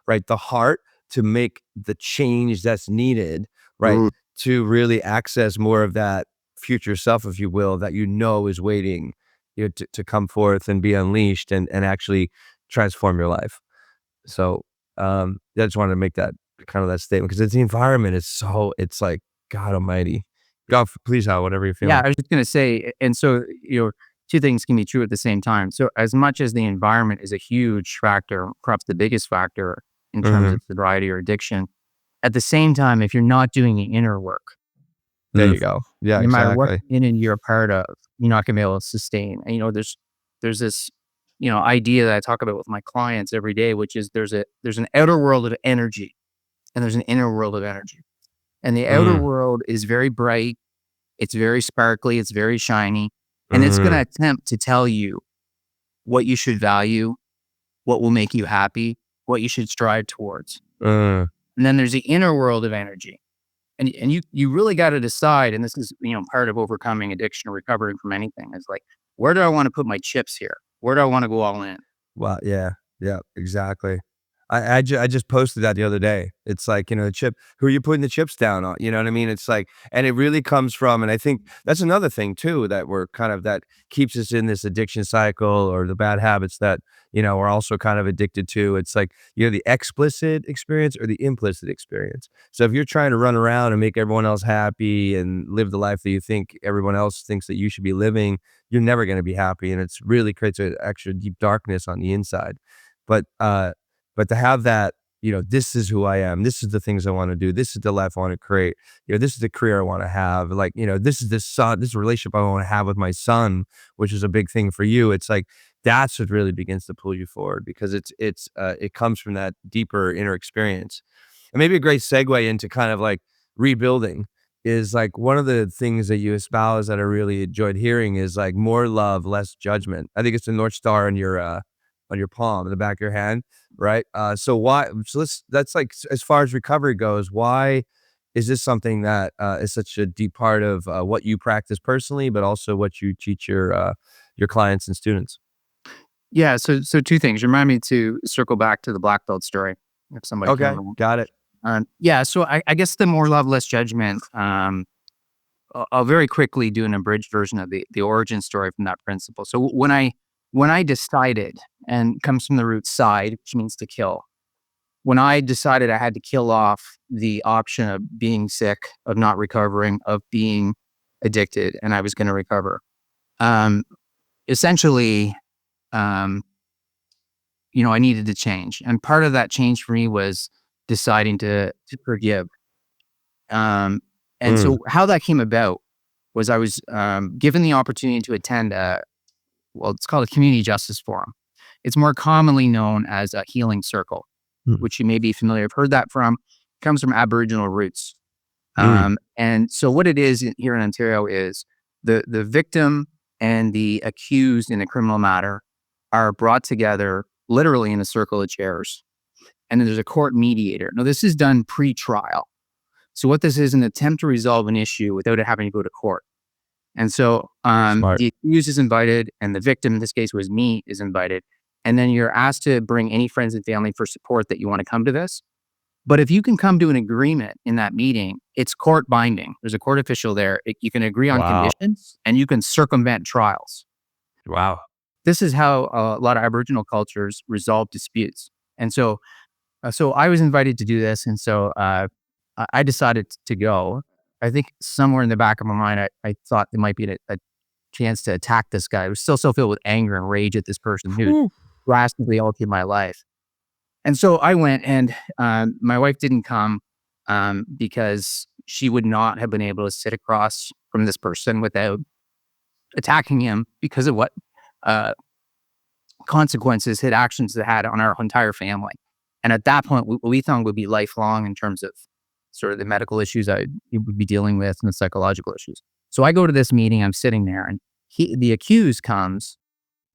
right? The heart to make the change that's needed, right? To really access more of that future self, if you will, that is waiting to come forth and be unleashed and actually transform your life. So I just wanted to make that kind of that statement, because it's the environment it's like, God almighty. God, please, Hal, whatever you're feeling. Yeah, I was just going to say, and so, two things can be true at the same time. So as much as the environment is a huge factor, perhaps the biggest factor in terms of sobriety or addiction, at the same time, if you're not doing the inner work, there you go. Yeah, no matter exactly. what community you're a part of, you're not going to be able to sustain. And, there's this, idea that I talk about with my clients every day, which is there's an outer world of energy and there's an inner world of energy. And the outer world is very bright. It's very sparkly. It's very shiny. And it's going to attempt to tell you what you should value, what will make you happy, what you should strive towards. And then there's the inner world of energy. And you really got to decide, and this is, part of overcoming addiction or recovering from anything, is like, where do I want to put my chips here? Where do I want to go all in? Well, yeah, exactly. I just posted that the other day. It's like, the chip, who are you putting the chips down on? You know what I mean? It's like, and it really comes from, and I think that's another thing too, that we're kind of, that keeps us in this addiction cycle, or the bad habits that, we're also kind of addicted to. It's like, the explicit experience or the implicit experience. So if you're trying to run around and make everyone else happy and live the life that you think everyone else thinks that you should be living, you're never going to be happy. And it's really creates an extra deep darkness on the inside. But to have that, this is who I am. This is the things I want to do. This is the life I want to create. This is the career I want to have. Like, this is relationship I want to have with my son, which is a big thing for you. It's like, that's what really begins to pull you forward, because it comes from that deeper inner experience. And maybe a great segue into kind of like rebuilding is like, one of the things that you espouse that I really enjoyed hearing is like more love, less judgment. I think it's the North Star on your palm, in the back of your hand, right? That's like, as far as recovery goes, why is this something that is such a deep part of what you practice personally, but also what you teach your clients and students? Yeah, so two things. Remind me to circle back to the black belt story, if somebody can Okay, remember. got it. Yeah, so I guess the more love, less judgment. I'll very quickly do an abridged version of the origin story from that principle. So when I decided, and comes from the root side, which means to kill. When I decided I had to kill off the option of being sick, of not recovering, of being addicted, and I was going to recover, essentially, I needed to change. And part of that change for me was deciding to forgive. And so how that came about was I was given the opportunity to attend it's called a community justice forum. It's more commonly known as a healing circle, which you may be familiar. I've heard that from. It comes from Aboriginal roots. And so what it is here in Ontario is the victim and the accused in a criminal matter are brought together literally in a circle of chairs. And then there's a court mediator. Now, this is done pre-trial. So what this is an attempt to resolve an issue without it having to go to court. And so the accused is invited, and the victim, in this case was me, is invited. And then you're asked to bring any friends and family for support that you want to come to this. But if you can come to an agreement in that meeting, it's court binding. There's a court official there. You can agree on conditions, and you can circumvent trials. Wow. This is how a lot of Aboriginal cultures resolve disputes. And so I was invited to do this. And so I decided to go. I think somewhere in the back of my mind, I thought there might be a chance to attack this guy. I was still so filled with anger and rage at this person who drastically altered my life. And so I went, and my wife didn't come because she would not have been able to sit across from this person without attacking him because of what consequences his actions had on our entire family. And at that point, what we thought would be lifelong in terms of sort of the medical issues I would be dealing with and the psychological issues. So I go to this meeting, I'm sitting there, and the accused comes,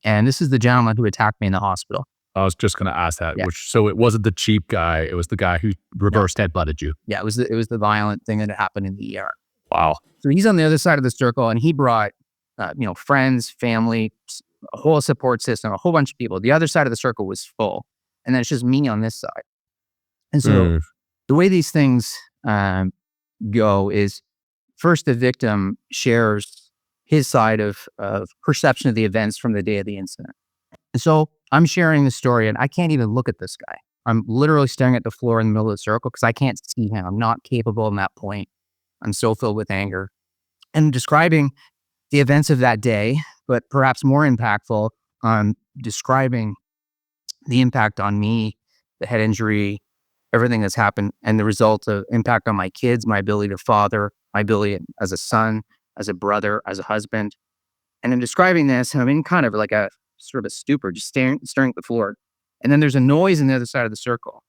and this is the gentleman who attacked me in the hospital. I was just going to ask that. Yeah. So it wasn't the cheap guy. It was the guy who reverse headbutted you. Yeah, it was the violent thing that happened in the ER. Wow. So he's on the other side of the circle, and he brought, friends, family, a whole support system, a whole bunch of people. The other side of the circle was full, and then it's just me on this side. And so the way these things go is first the victim shares his side of perception of the events from the day of the incident. And so I'm sharing the story, and I can't even look at this guy. I'm literally staring at the floor in the middle of the circle because I can't see him. I'm not capable in that point. I'm so filled with anger. And describing the events of that day, but perhaps more impactful, describing the impact on me, the head injury, everything that's happened, and the result of impact on my kids, my ability to father, my ability as a son, as a brother, as a husband. And in describing this, I'm in kind of like a sort of a stupor, just staring at the floor. And then there's a noise on the other side of the circle.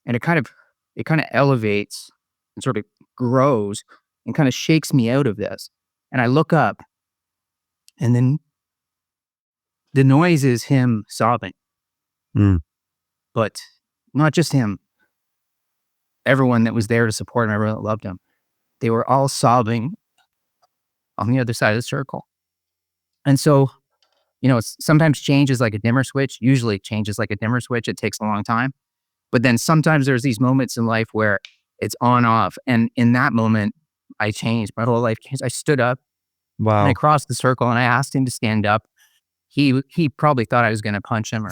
And it kind of elevates and sort of grows and kind of shakes me out of this. And I look up, and then the noise is him sobbing. But not just him. Everyone that was there to support him, everyone that loved him, they were all sobbing on the other side of the circle. And so, sometimes change is like a dimmer switch. Usually change is like a dimmer switch. It takes a long time. But then sometimes there's these moments in life where it's on off. And in that moment, I changed. My whole life changed. I stood up. Wow. And I crossed the circle, and I asked him to stand up. He probably thought I was going to punch him,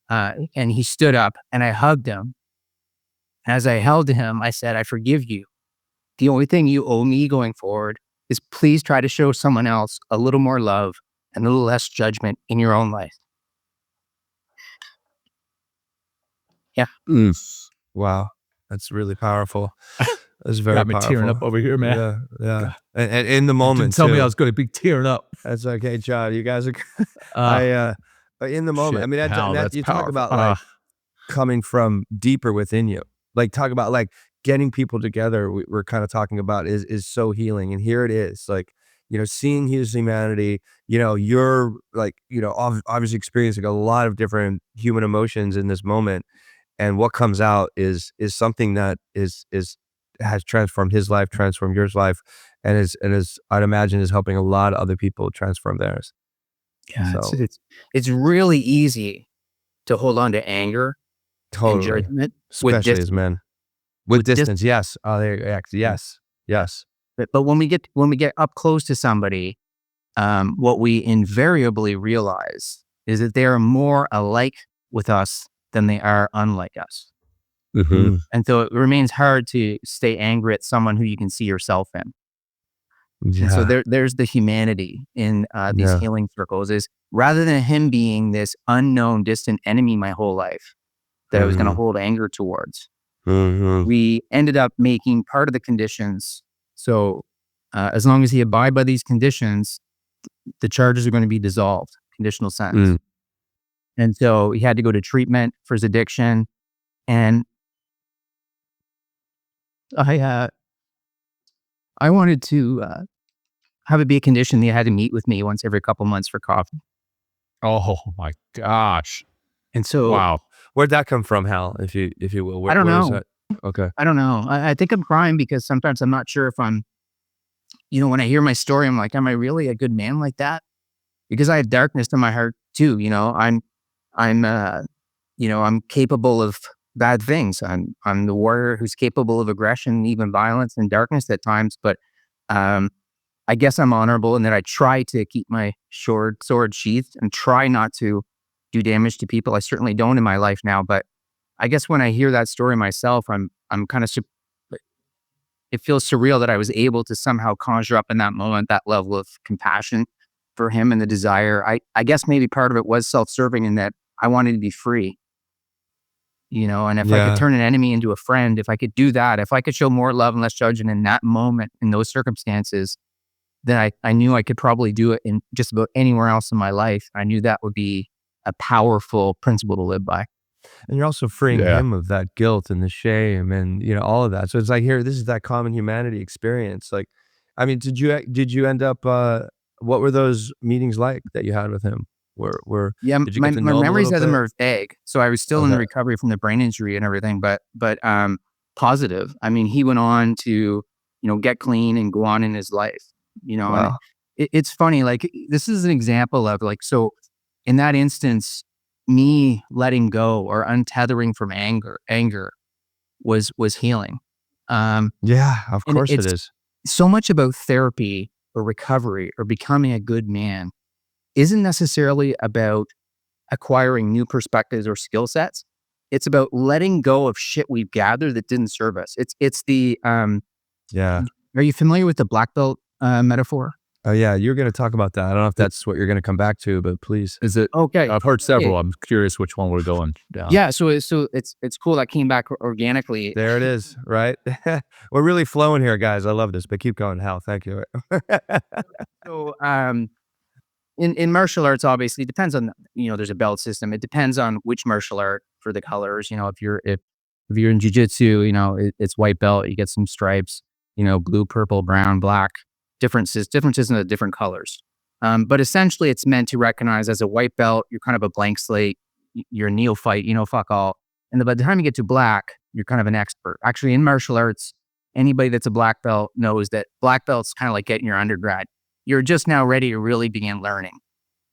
and he stood up, and I hugged him. As I held him, I said, "I forgive you. The only thing you owe me going forward is please try to show someone else a little more love and a little less judgment in your own life." Yeah. Wow. That's really powerful. That's very Got me powerful. tearing up over here, man. Yeah. And in the moment, Didn't tell me too. I was going to be tearing up. That's okay, John. You guys are. But in the moment, Shit, I mean, Hal, that that's you talk powerful. about like coming from deeper within you. Like talk about like getting people together. We're kind of talking about is so healing, and here it is. Like seeing his humanity. You're like obviously experiencing a lot of different human emotions in this moment, and what comes out is something that has transformed his life, transformed your life, and is I'd imagine is helping a lot of other people transform theirs. Yeah, it's really easy to hold on to anger and judgment, especially as men with distance. Yes. Oh, there. Yes. But when we get up close to somebody, what we invariably realize is that they are more alike with us than they are unlike us. Mm. And so it remains hard to stay angry at someone who you can see yourself in. And so Yeah. there's the humanity in these Yeah. healing circles, is rather than him being this unknown, distant enemy my whole life that I was going to hold anger towards, we ended up making part of the conditions. So as long as he abide by these conditions, the charges are going to be dissolved, conditional sentence. And so he had to go to treatment for his addiction. And I wanted to have it be a condition that he had to meet with me once every couple months for coffee. Oh my gosh. And so Wow. Where'd that come from, Hal? If you will, I don't where was know. that? Okay. I don't know. I think I'm crying because sometimes I'm not sure if I'm, when I hear my story, I'm like, am I really a good man like that? Because I have darkness in my heart too. I'm capable of bad things. I'm the warrior who's capable of aggression, even violence and darkness at times. But I guess I'm honorable in that I try to keep my sword sheathed and try not to do damage to people. I certainly don't in my life now, but I guess when I hear that story myself, I'm kind of, it feels surreal that I was able to somehow conjure up in that moment that level of compassion for him and the desire. I guess maybe part of it was self-serving in that I wanted to be free, and if I could turn an enemy into a friend, if I could do that, if I could show more love and less judgment in that moment, in those circumstances, then I knew I could probably do it in just about anywhere else in my life. I knew that would be a powerful principle to live by. And you're also freeing him of that guilt and the shame and, all of that. So it's like, here, this is that common humanity experience. Like, I mean, did you end up, what were those meetings like that you had with him? Did you my get to know him a memories little of them bit? are vague. So I was still in the Okay. recovery from the brain injury and everything, but positive. I mean, he went on to, get clean and go on in his life, and Wow. it's funny. Like, this is an example of, like, so in that instance, me letting go or untethering from anger was healing. Yeah, of And course it it's is. so much about therapy or recovery or becoming a good man isn't necessarily about acquiring new perspectives or skill sets. It's about letting go of shit we've gathered that didn't serve us. It's the Yeah. are you familiar with the black belt metaphor? Oh, yeah, you're gonna talk about that. I don't know if that's what you're gonna come back to, but please. Is it? Okay. I've heard Okay. several. I'm curious which one we're going down. Yeah, so it's cool that came back organically. There it is, right? We're really flowing here, guys. I love this, but keep going, Hal. Thank you. So in martial arts, obviously, it depends on, there's a belt system. It depends on which martial art for the colors. If you're in jiu-jitsu, it's white belt, you get some stripes, blue, purple, brown, black, differences of different colors. But essentially it's meant to recognize as a white belt, you're kind of a blank slate, you're a neophyte, fuck all. And by the time you get to black, you're kind of an expert. Actually, in martial arts, anybody that's a black belt knows that black belt's kind of like getting your undergrad. You're just now ready to really begin learning.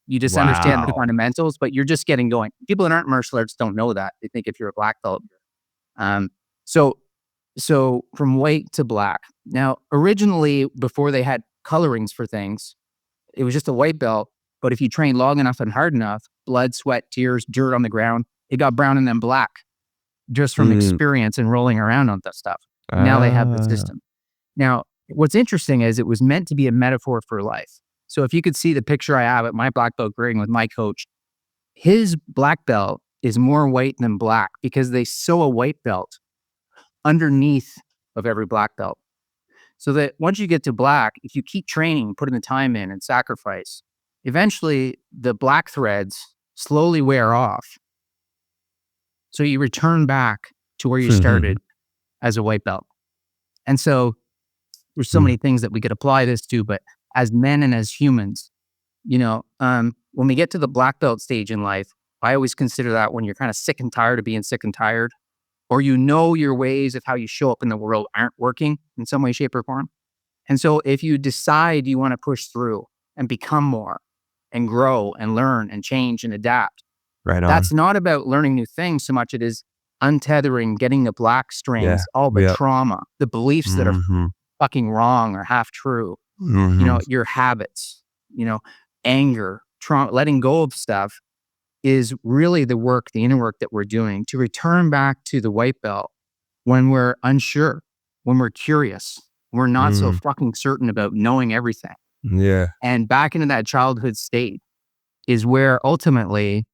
You just understand the Wow. fundamentals, but you're just getting going. People that aren't martial arts don't know that. They think if you're a black belt. So from white to black. Now, originally, before they had colorings for things, it was just a white belt. But if you train long enough and hard enough, blood, sweat, tears, dirt on the ground, it got brown and then black just from experience and rolling around on that stuff. Now they have the system. Now, what's interesting is it was meant to be a metaphor for life. So if you could see the picture I have at my black belt grading with my coach, his black belt is more white than black because they sew a white belt underneath of every black belt. So that once you get to black, if you keep training, putting the time in and sacrifice, eventually the black threads slowly wear off. So you return back to where you started as a white belt. And so there's so many things that we could apply this to, but as men and as humans, when we get to the black belt stage in life, I always consider that when you're kind of sick and tired of being sick and tired, or your ways of how you show up in the world aren't working in some way, shape, or form. And so if you decide you want to push through and become more and grow and learn and change and adapt, Right on. that's not about learning new things so much. It is untethering, getting the black strings, all the trauma, the beliefs that have fucking wrong or half true. Your habits, anger, trauma, letting go of stuff is really the inner work that we're doing to return back to the white belt when we're unsure, when we're curious, we're not so fucking certain about knowing everything. Yeah. And back into that childhood state is where ultimately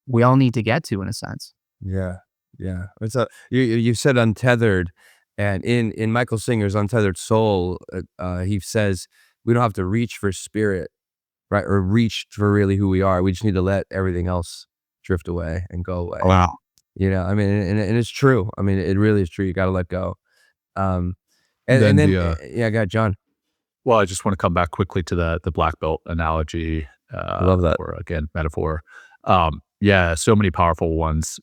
we all need to get to, in a sense. Yeah. Yeah. It's you said untethered, and in Michael Singer's Untethered Soul, he says we don't have to reach for spirit, right? Or reach for really who we are. We just need to let everything else drift away and go away. Wow. I mean, and it's true. I mean, it really is true. You got to let go. And then yeah, go ahead, John. Well, I just want to come back quickly to the black belt analogy. I love that. Or again, metaphor. Yeah, so many powerful ones.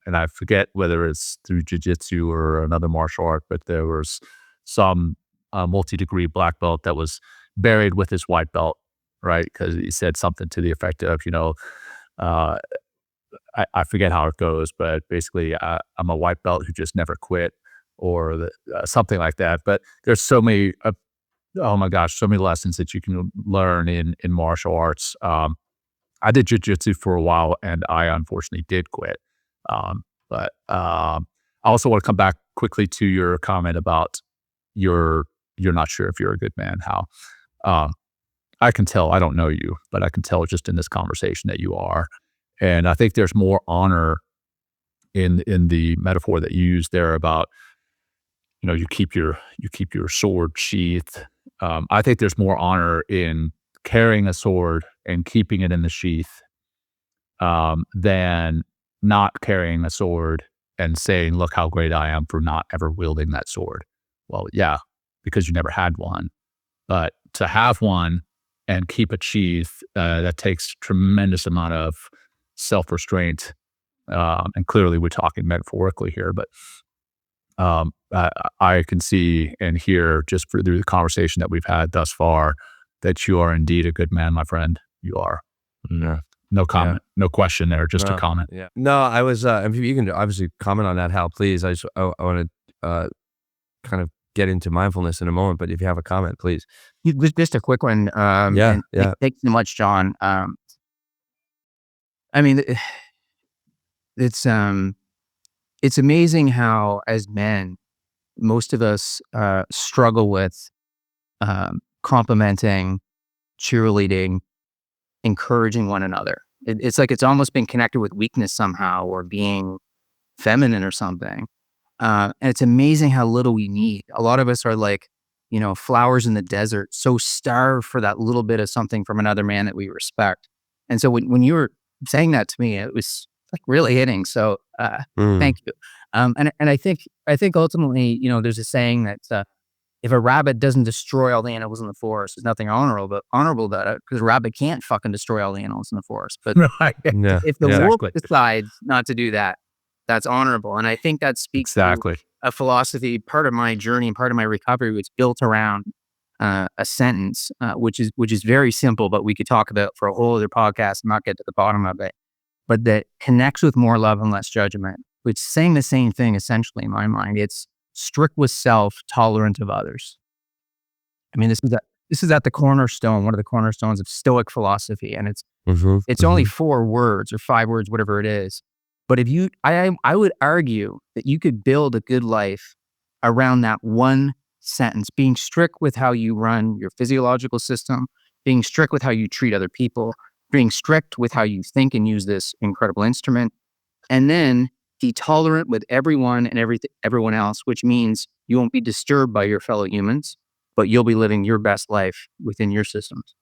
And I forget whether it's through jiu-jitsu or another martial art, but there was some multi-degree black belt that was buried with his white belt, right? Because he said something to the effect of, I forget how it goes, but basically, I'm a white belt who just never quit, or something like that. But there's so many, oh my gosh, so many lessons that you can learn in martial arts. I did jiu-jitsu for a while, and I unfortunately did quit. But I also want to come back quickly to your comment about you're not sure if you're a good man, Hal. I can tell, I don't know you, but I can tell just in this conversation that you are. And I think there's more honor in the metaphor that you used there about, you keep your sword sheathed. I think there's more honor in carrying a sword and keeping it in the sheath than not carrying a sword and saying, look how great I am for not ever wielding that sword. Well, yeah, because you never had one. But to have one and keep it sheathed, that takes tremendous amount of self-restraint. And clearly we're talking metaphorically here, but I can see and hear just through the conversation that we've had thus far that you are indeed a good man, my friend. You are. Yeah. No comment, no question there, just a comment. Yeah. No, I was, if you can obviously comment on that, Hal, please. I want to kind of get into mindfulness in a moment, but if you have a comment, please. Just a quick one. Yeah. Thanks so much, John. I mean, it's amazing how, as men, most of us struggle with complimenting, cheerleading, encouraging one another. It's like it's almost been connected with weakness somehow, or being feminine or something. And it's amazing how little we need. A lot of us are like, flowers in the desert, so starved for that little bit of something from another man that we respect. And so when you were saying that to me, it was like really hitting. So thank you. And I think ultimately, there's a saying that if a rabbit doesn't destroy all the animals in the forest, there's nothing honorable about it, because a rabbit can't fucking destroy all the animals in the forest. But if the wolf decides not to do that, that's honorable. And I think that speaks to a philosophy. Part of my journey and part of my recovery was built around a sentence, which is very simple, but we could talk about for a whole other podcast and not get to the bottom of it. But that connects with more love and less judgment, which is saying the same thing essentially in my mind. It's strict with self, tolerant of others. I mean, this is at the cornerstone, one of the cornerstones of Stoic philosophy, and it's only 4 words or 5 words, whatever it is. But I would argue that you could build a good life around that one sentence: being strict with how you run your physiological system, being strict with how you treat other people, being strict with how you think and use this incredible instrument, and then be tolerant with everyone and everyone else, which means you won't be disturbed by your fellow humans, but you'll be living your best life within your systems.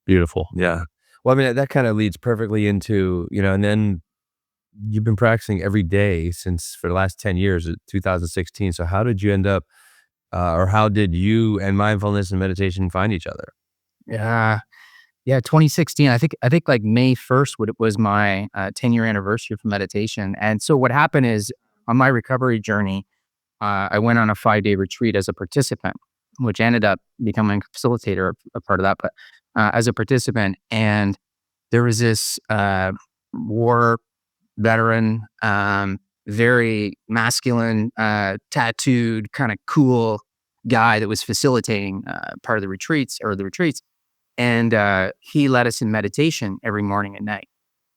Beautiful. Yeah. Well, I mean, that kind of leads perfectly into, and then you've been practicing every day for the last 10 years, 2016. So how did you end up, or how did you and mindfulness and meditation find each other? Yeah, 2016. I think like May 1st was my 10-year anniversary of meditation. And so what happened is, on my recovery journey, I went on a 5-day retreat as a participant, which ended up becoming a facilitator, a part of that, but as a participant. And there was this war veteran, very masculine, tattooed, kind of cool guy that was facilitating part of the retreats. And he led us in meditation every morning and night.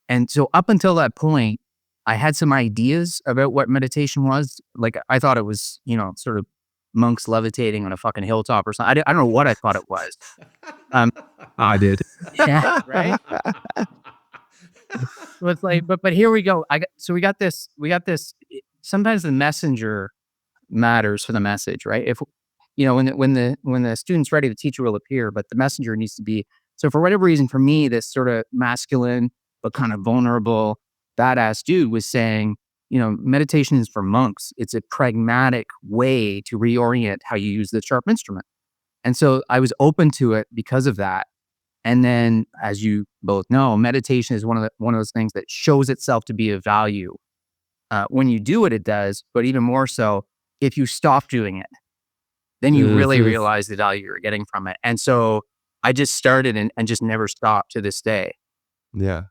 And so up until that point, I had some ideas about what meditation was. Like I thought it was, sort of monks levitating on a fucking hilltop or something. I don't know what I thought it was. I did. Yeah, right. So it's like, but here we go. We got this. Sometimes the messenger matters for the message, right? If when the student's ready, the teacher will appear, but the messenger needs to be. So for whatever reason, for me, this sort of masculine but kind of vulnerable, badass dude was saying, meditation is for monks. It's a pragmatic way to reorient how you use the sharp instrument. And so I was open to it because of that. And then, as you both know, meditation is one of those things that shows itself to be of value. When you do it, it does. But even more so, if you stop doing it, then you really realize the value you're getting from it. And so I just started and just never stopped to this day. Yeah.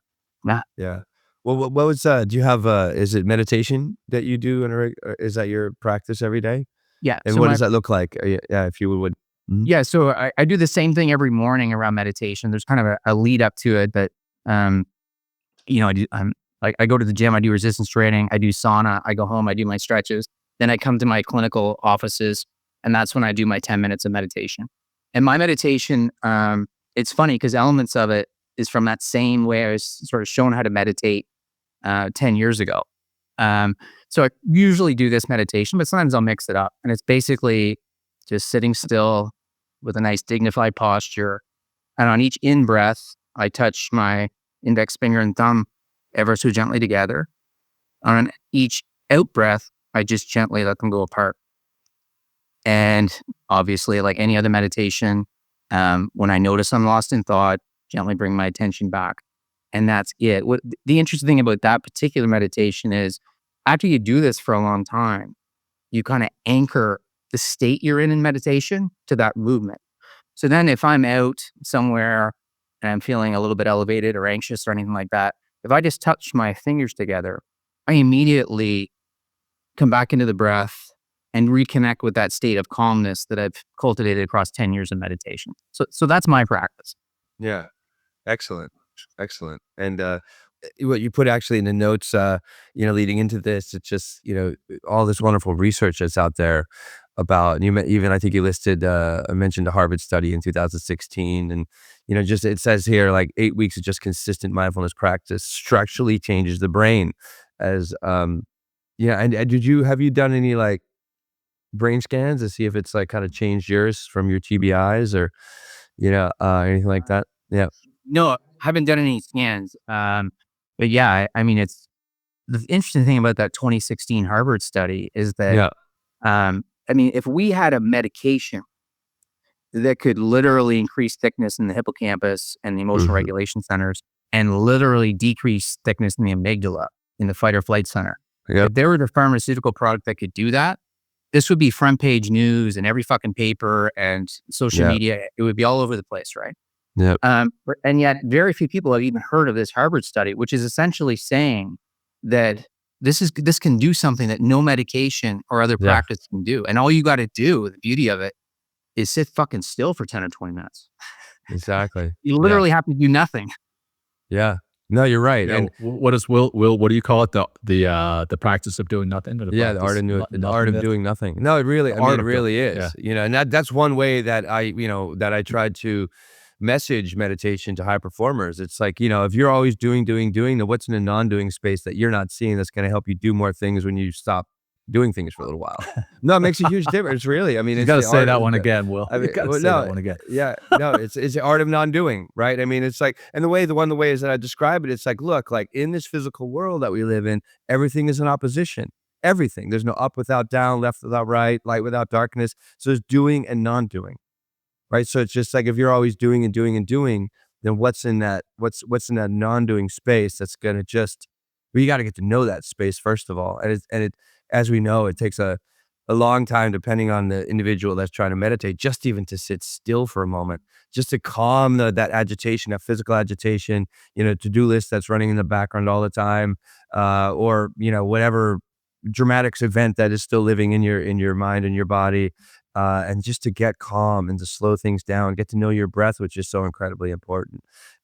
Nah. Yeah. Well, what was, do you have, is it meditation that you do? Is that your practice every day? Yeah. And what does that look like? Yeah, if you would. Mm-hmm. Yeah. So I do the same thing every morning around meditation. There's kind of a lead up to it, but, I go to the gym, I do resistance training, I do sauna, I go home, I do my stretches. Then I come to my clinical offices, and that's when I do my 10 minutes of meditation. And my meditation, it's funny because elements of it is from that same way I was sort of shown how to meditate 10 years ago. So I usually do this meditation, but sometimes I'll mix it up. And it's basically just sitting still with a nice dignified posture. And on each in-breath, I touch my index finger and thumb ever so gently together. On each out-breath, I just gently let them go apart. And obviously, like any other meditation, when I notice I'm lost in thought, gently bring my attention back. And that's it. What the interesting thing about that particular meditation is after you do this for a long time, you kind of anchor the state you're in meditation to that movement. So then if I'm out somewhere and I'm feeling a little bit elevated or anxious or anything like that, if I just touch my fingers together, I immediately come back into the breath and reconnect with that state of calmness that I've cultivated across 10 years of meditation. So that's my practice. Yeah. Excellent. And what you put actually in the notes, leading into this, it's just, all this wonderful research that's out there about, even I think you listed, I mentioned a Harvard study in 2016. And, just it says here, like 8 weeks of just consistent mindfulness practice structurally changes the brain as, And have you done any like brain scans to see if it's like kind of changed yours from your TBIs or, anything like that? Yeah. No, I haven't done any scans. But yeah, I mean, it's the interesting thing about that 2016 Harvard study is that, if we had a medication that could literally increase thickness in the hippocampus and the emotional regulation centers and literally decrease thickness in the amygdala in the fight or flight center. If there were a pharmaceutical product that could do that, this would be front page news and every fucking paper and social media. It would be all over the place, right? Yep. And yet very few people have even heard of this Harvard study, which is essentially saying that this can do something that no medication or other practice can do. And all you got to do, the beauty of it, is sit fucking still for 10 or 20 minutes. Exactly. You literally have to do nothing. Yeah. No, you're right. Yeah, and what is Will? What do you call it? The practice of doing nothing? The art of doing nothing. No, it really, it really is. Yeah. And that's one way that I tried to message meditation to high performers. It's like, if you're always doing, then what's in a non-doing space that you're not seeing that's going to help you do more things when you stop doing things for a little while? No, it makes a huge difference, really. I mean, you it's got to say that one again, Will. I mean, you got to say that one again. Yeah, no, it's the art of non-doing, right? I mean, it's like, and one of the ways that I describe it, it's like, look, like in this physical world that we live in, everything is in opposition. Everything. There's no up without down, left without right, light without darkness. So it's doing and non-doing, right? So it's just like if you're always doing and doing and doing, then what's in that non-doing space that's gonna you got to get to know that space first of all, and it as we know, it takes a long time, depending on the individual that's trying to meditate, just even to sit still for a moment, just to calm that agitation, that physical agitation, to-do list that's running in the background all the time, or whatever dramatics event that is still living in your mind and your body, and just to get calm and to slow things down, get to know your breath, which is so incredibly important.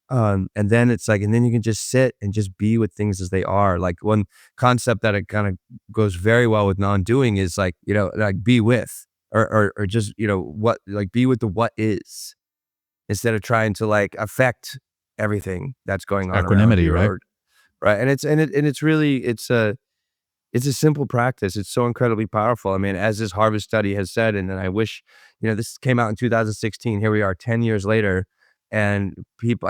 And then it's like, and then you can just sit and just be with things as they are. Like one concept that it kind of goes very well with non-doing is like, like be with, or just, what, like be with the what is, instead of trying to like affect everything that's going on around Equanimity, you. right? Right. And it's really, it's a simple practice. It's so incredibly powerful. I mean, as this Harvard study has said, and then I wish, this came out in 2016. Here we are 10 years later, and people,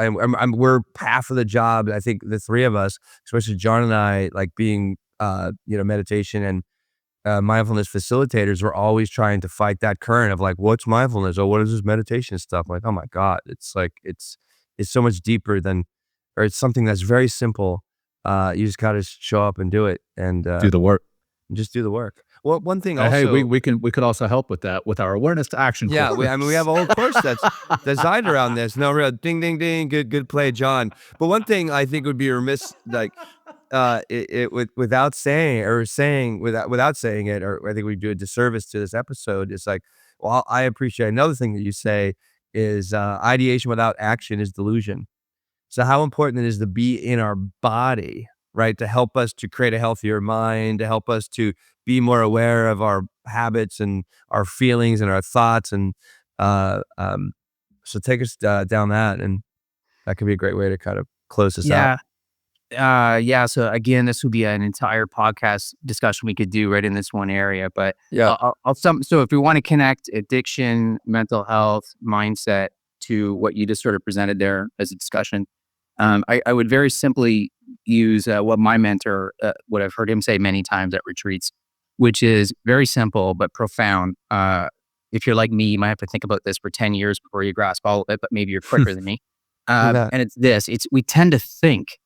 we're half of the job. I think the three of us, especially Jon and I, like being, meditation and mindfulness facilitators, we're always trying to fight that current of like, what's mindfulness? Oh, what is this meditation stuff? Like, oh my God, it's like, it's so much deeper than, or it's something that's very simple. You just got to show up and do it, and Do the work. just do the work. Well, one thing Hey, also, we could also help with that with our awareness to action yeah, course. we have a whole course that's designed around this. No, real ding, ding, ding. Good play, Jon. But one thing I think would be remiss, like, without saying without saying it, or I think we do a disservice to this episode. It's like, well, I appreciate another thing that you say is ideation without action is delusion. So how important it is to be in our body, right? To help us to create a healthier mind, to help us to be more aware of our habits and our feelings and our thoughts. And so take us down that, and that could be a great way to kind of close this out. Yeah. So again, this would be an entire podcast discussion we could do right in this one area. But Yeah. so if we want to connect addiction, mental health, mindset to what you just sort of presented there as a discussion, I would very simply use what my mentor, what I've heard him say many times at retreats, which is very simple but profound. If you're like me, you might have to think about this for 10 years before you grasp all of it, but maybe you're quicker than me. that. And it's this: we tend to think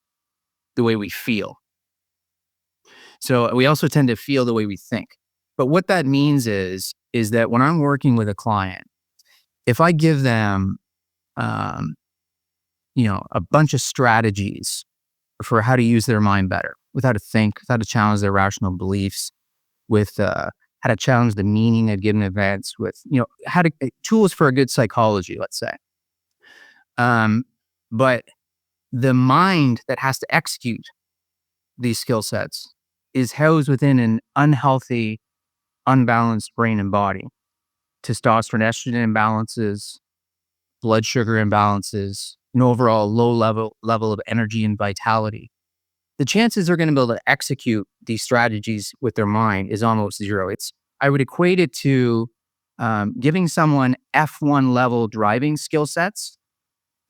the way we feel. So we also tend to feel the way we think. But what that means is that when I'm working with a client, if I give them, a bunch of strategies for how to use their mind better, with how to think, with how to challenge their rational beliefs, with how to challenge the meaning of given events, with, how to tools for a good psychology, let's say. But the mind that has to execute these skill sets is housed within an unhealthy, unbalanced brain and body. Testosterone, estrogen imbalances, blood sugar imbalances, an overall low level of energy and vitality. The chances they're going to be able to execute these strategies with their mind is almost zero. I would equate it to giving someone F1 level driving skill sets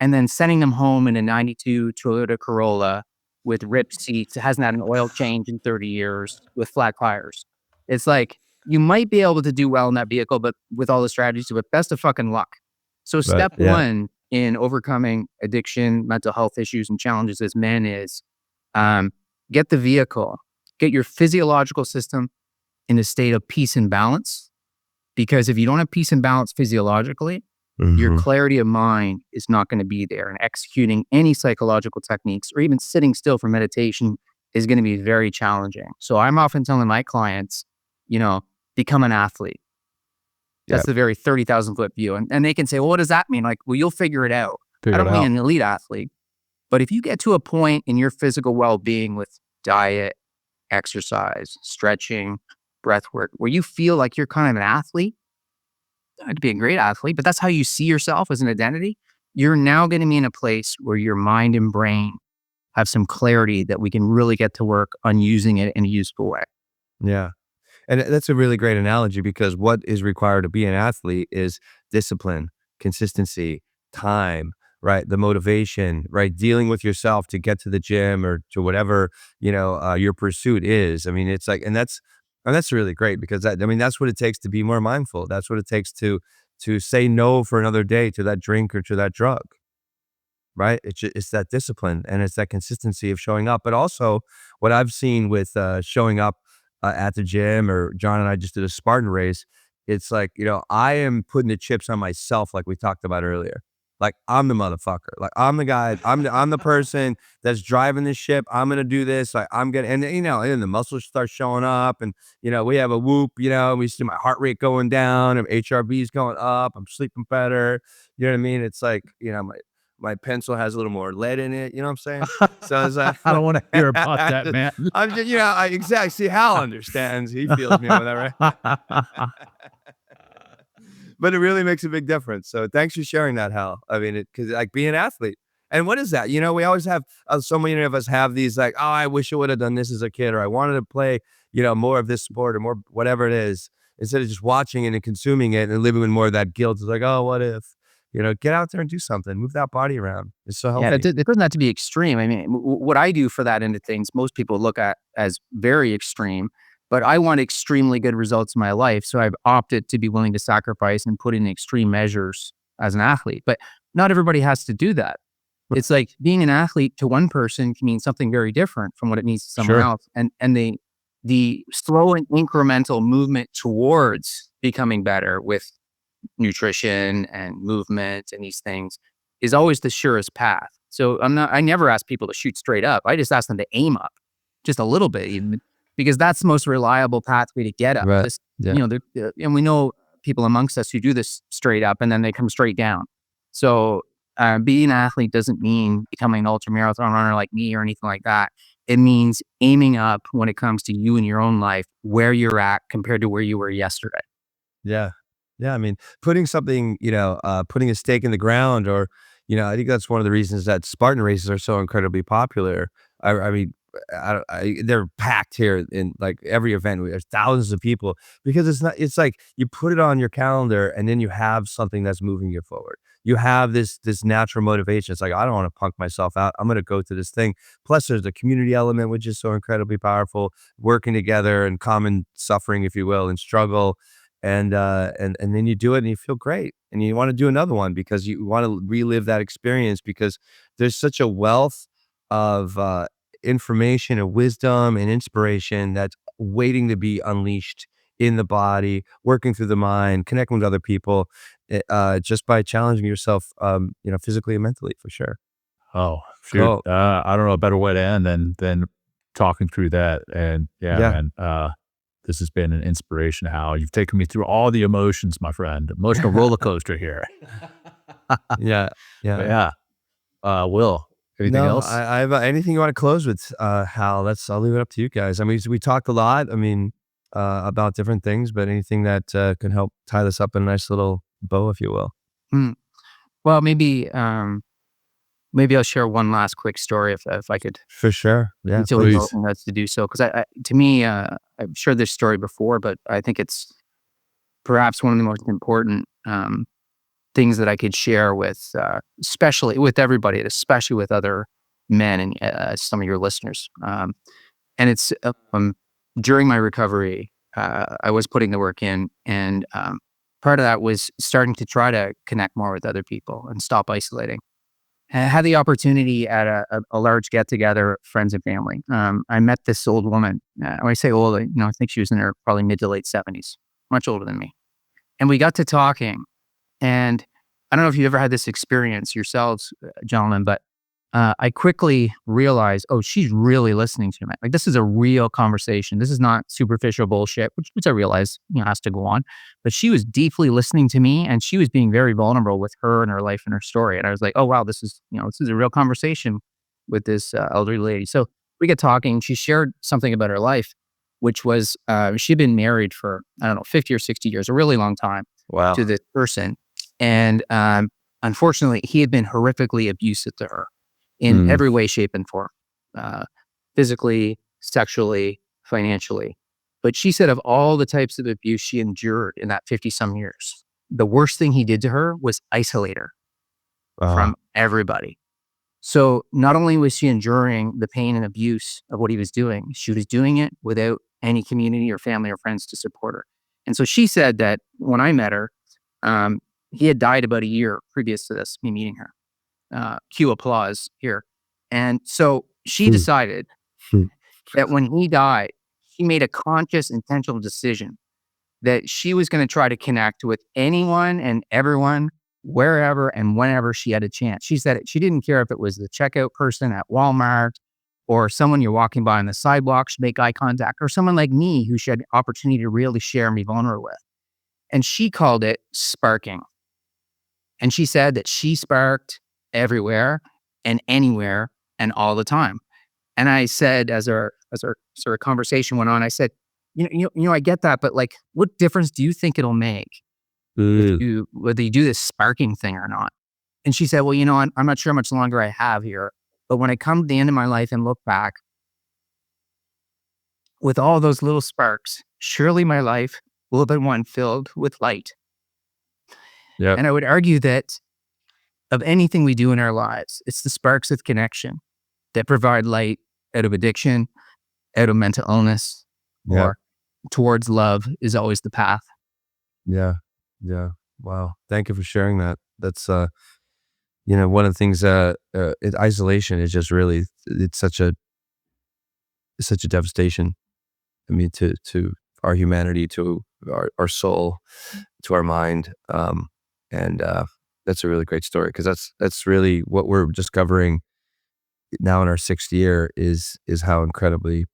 and then sending them home in a 92 Toyota Corolla with ripped seats. It hasn't had an oil change in 30 years with flat tires. It's like, you might be able to do well in that vehicle, but with all the strategies, but best of fucking luck. So step yeah. one in overcoming addiction, mental health issues, and challenges as men is get the vehicle, get your physiological system in a state of peace and balance. Because if you don't have peace and balance physiologically, your clarity of mind is not going to be there. And executing any psychological techniques or even sitting still for meditation is going to be very challenging. So I'm often telling my clients, become an athlete. That's the very 30,000 foot view. And they can say, well, what does that mean? Like, well, you'll figure it out. I don't mean an elite athlete. But if you get to a point in your physical well-being with diet, exercise, stretching, breath work, where you feel like you're kind of an athlete, I'd be a great athlete, but that's how you see yourself as an identity. You're now going to be in a place where your mind and brain have some clarity that we can really get to work on using it in a useful way. Yeah. And that's a really great analogy, because what is required to be an athlete is discipline, consistency, time, right? The motivation, right? Dealing with yourself to get to the gym or to whatever, your pursuit is. I mean, it's like, and that's really great, because that's what it takes to be more mindful. That's what it takes to say no for another day to that drink or to that drug, right? It's that discipline, and it's that consistency of showing up. But also what I've seen with showing up at the gym, or Jon and I just did a Spartan race. It's like, I am putting the chips on myself, like we talked about earlier. Like, I'm the motherfucker. Like, I'm the guy. I'm the person that's driving the ship. I'm gonna do this. Like, I'm gonna, and and the muscles start showing up, and we have a whoop. We see my heart rate going down, and HRV's going up. I'm sleeping better. You know what I mean? It's like, my pencil has a little more lead in it. You know what I'm saying? So it's like, I don't want to hear about that, man. I'm just, I exactly see Hal understands. He feels me over there, right? But it really makes a big difference. So thanks for sharing that, Hal. I mean, because like being an athlete. And what is that? We always have, so many of us have these like, oh, I wish I would have done this as a kid, or I wanted to play, more of this sport, or more, whatever it is, instead of just watching it and consuming it and living with more of that guilt. It's like, oh, what if, get out there and do something, move that body around. It's so Yeah, healthy. it doesn't have to be extreme. I mean, what I do for that end of things, most people look at as very extreme, but I want extremely good results in my life. So I've opted to be willing to sacrifice and put in extreme measures as an athlete. But not everybody has to do that. It's like being an athlete to one person can mean something very different from what it means to someone Sure. else. And the slow and incremental movement towards becoming better with nutrition and movement and these things is always the surest path. So I never ask people to shoot straight up. I just ask them to aim up just a little bit, even, because that's the most reliable pathway to get up. Right. Just, Yeah. and we know people amongst us who do this straight up and then they come straight down. So being an athlete doesn't mean becoming an ultra marathon runner like me or anything like that. It means aiming up when it comes to you in your own life, where you're at compared to where you were yesterday. Yeah. Yeah. I mean, putting something, putting a stake in the ground, or, I think that's one of the reasons that Spartan races are so incredibly popular. I mean, they're packed here in like every event. There's thousands of people, because it's like you put it on your calendar and then you have something that's moving you forward. You have this natural motivation. It's like, I don't want to punk myself out. I'm going to go to this thing. Plus there's the community element, which is so incredibly powerful, working together and common suffering, if you will, and struggle. And then you do it and you feel great, and you want to do another one because you want to relive that experience, because there's such a wealth of information and wisdom and inspiration that's waiting to be unleashed in the body, working through the mind, connecting with other people, just by challenging yourself, physically and mentally, for sure. Oh, shoot. Cool. I don't know a better way to end than talking through that. And Yeah. man, this has been an inspiration, Hal. You've taken me through all the emotions, my friend. Emotional roller coaster here. Yeah. Yeah. But yeah. Will, anything No, else? I have anything you want to close with, Hal? I'll leave it up to you guys. I mean, we talked a lot. I mean, about different things, but anything that can help tie this up in a nice little bow, if you will. Well, maybe I'll share one last quick story if I could. For sure. Yeah, Until please. that's to do so, because to me, I've shared this story before, but I think it's perhaps one of the most important things that I could share with, especially with everybody, especially with other men and some of your listeners. And it's during my recovery, I was putting the work in, and part of that was starting to try to connect more with other people and stop isolating. I had the opportunity at a large get together, friends and family. I met this old woman. When I say old, I think she was in her probably mid to late 70s, much older than me. And we got to talking. And I don't know if you ever had this experience yourselves, gentlemen, but I quickly realized, oh, she's really listening to me. Like, this is a real conversation. This is not superficial bullshit, which I realize has to go on. But she was deeply listening to me, and she was being very vulnerable with her and her life and her story. And I was like, oh wow, this is a real conversation with this elderly lady. So we get talking. She shared something about her life, which was she'd been married for 50 or 60 years, a really long time. Wow. To this person, and unfortunately, he had been horrifically abusive to her in every way, shape, and form, physically, sexually, financially. But she said of all the types of abuse she endured in that 50-some years, the worst thing he did to her was isolate her from everybody. So not only was she enduring the pain and abuse of what he was doing, she was doing it without any community or family or friends to support her. And so she said that when I met her, he had died about a year previous to this, me meeting her. Cue applause here. And so she decided that when he died, she made a conscious, intentional decision that she was going to try to connect with anyone and everyone wherever and whenever she had a chance. She said she didn't care if it was the checkout person at Walmart or someone you're walking by on the sidewalk should make eye contact, or someone like me who she had the opportunity to really share and be vulnerable with. And she called it sparking. And she said that she sparked everywhere and anywhere and all the time. And I said, as our sort of conversation went on, I said, I get that, but like, what difference do you think it'll make whether you do this sparking thing or not? And she said, well, I'm not sure how much longer I have here, but when I come to the end of my life and look back with all those little sparks, surely my life will have been one filled with light. Yeah. And I would argue that of anything we do in our lives, it's the sparks of connection that provide light out of addiction, out of mental illness, or towards love is always the path. Yeah. Yeah. Wow. Thank you for sharing that. That's, one of the things, isolation is just really, it's such a devastation. I mean, to our humanity, to our soul, to our mind. And that's a really great story, because that's really what we're discovering now in our 6th year is how incredibly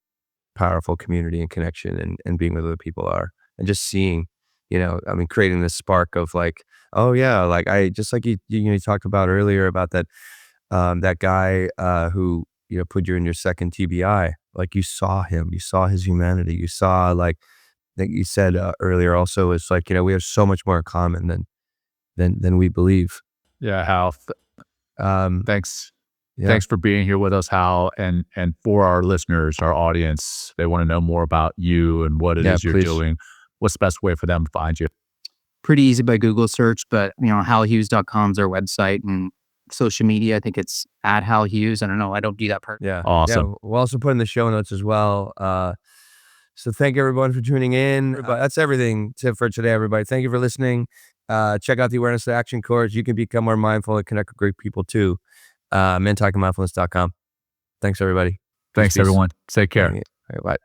powerful community and connection and being with other people are, and just seeing, creating this spark of like, oh yeah, like I just like you talked about earlier about that that guy who put you in your second TBI. Like you saw him, you saw his humanity, you saw like you said earlier also, it's like we have so much more in common than we believe. Yeah, Hal. Thanks. Yeah. Thanks for being here with us, Hal. And for our listeners, our audience, they want to know more about you and what it is you're doing. What's the best way for them to find you? Pretty easy by Google search, but halhughes.com is our website, and social media, I think it's at Hal Hughes. I don't know. I don't do that part. Yeah. Awesome. Yeah, we'll also put in the show notes as well. So thank everyone for tuning in. That's everything for today, everybody. Thank you for listening. Check out the Awareness to Action course. You can become more mindful and connect with great people too. mentalkandmindfulness.com. Thanks, everybody. Thanks, Peace. everyone. Take care. All right, bye.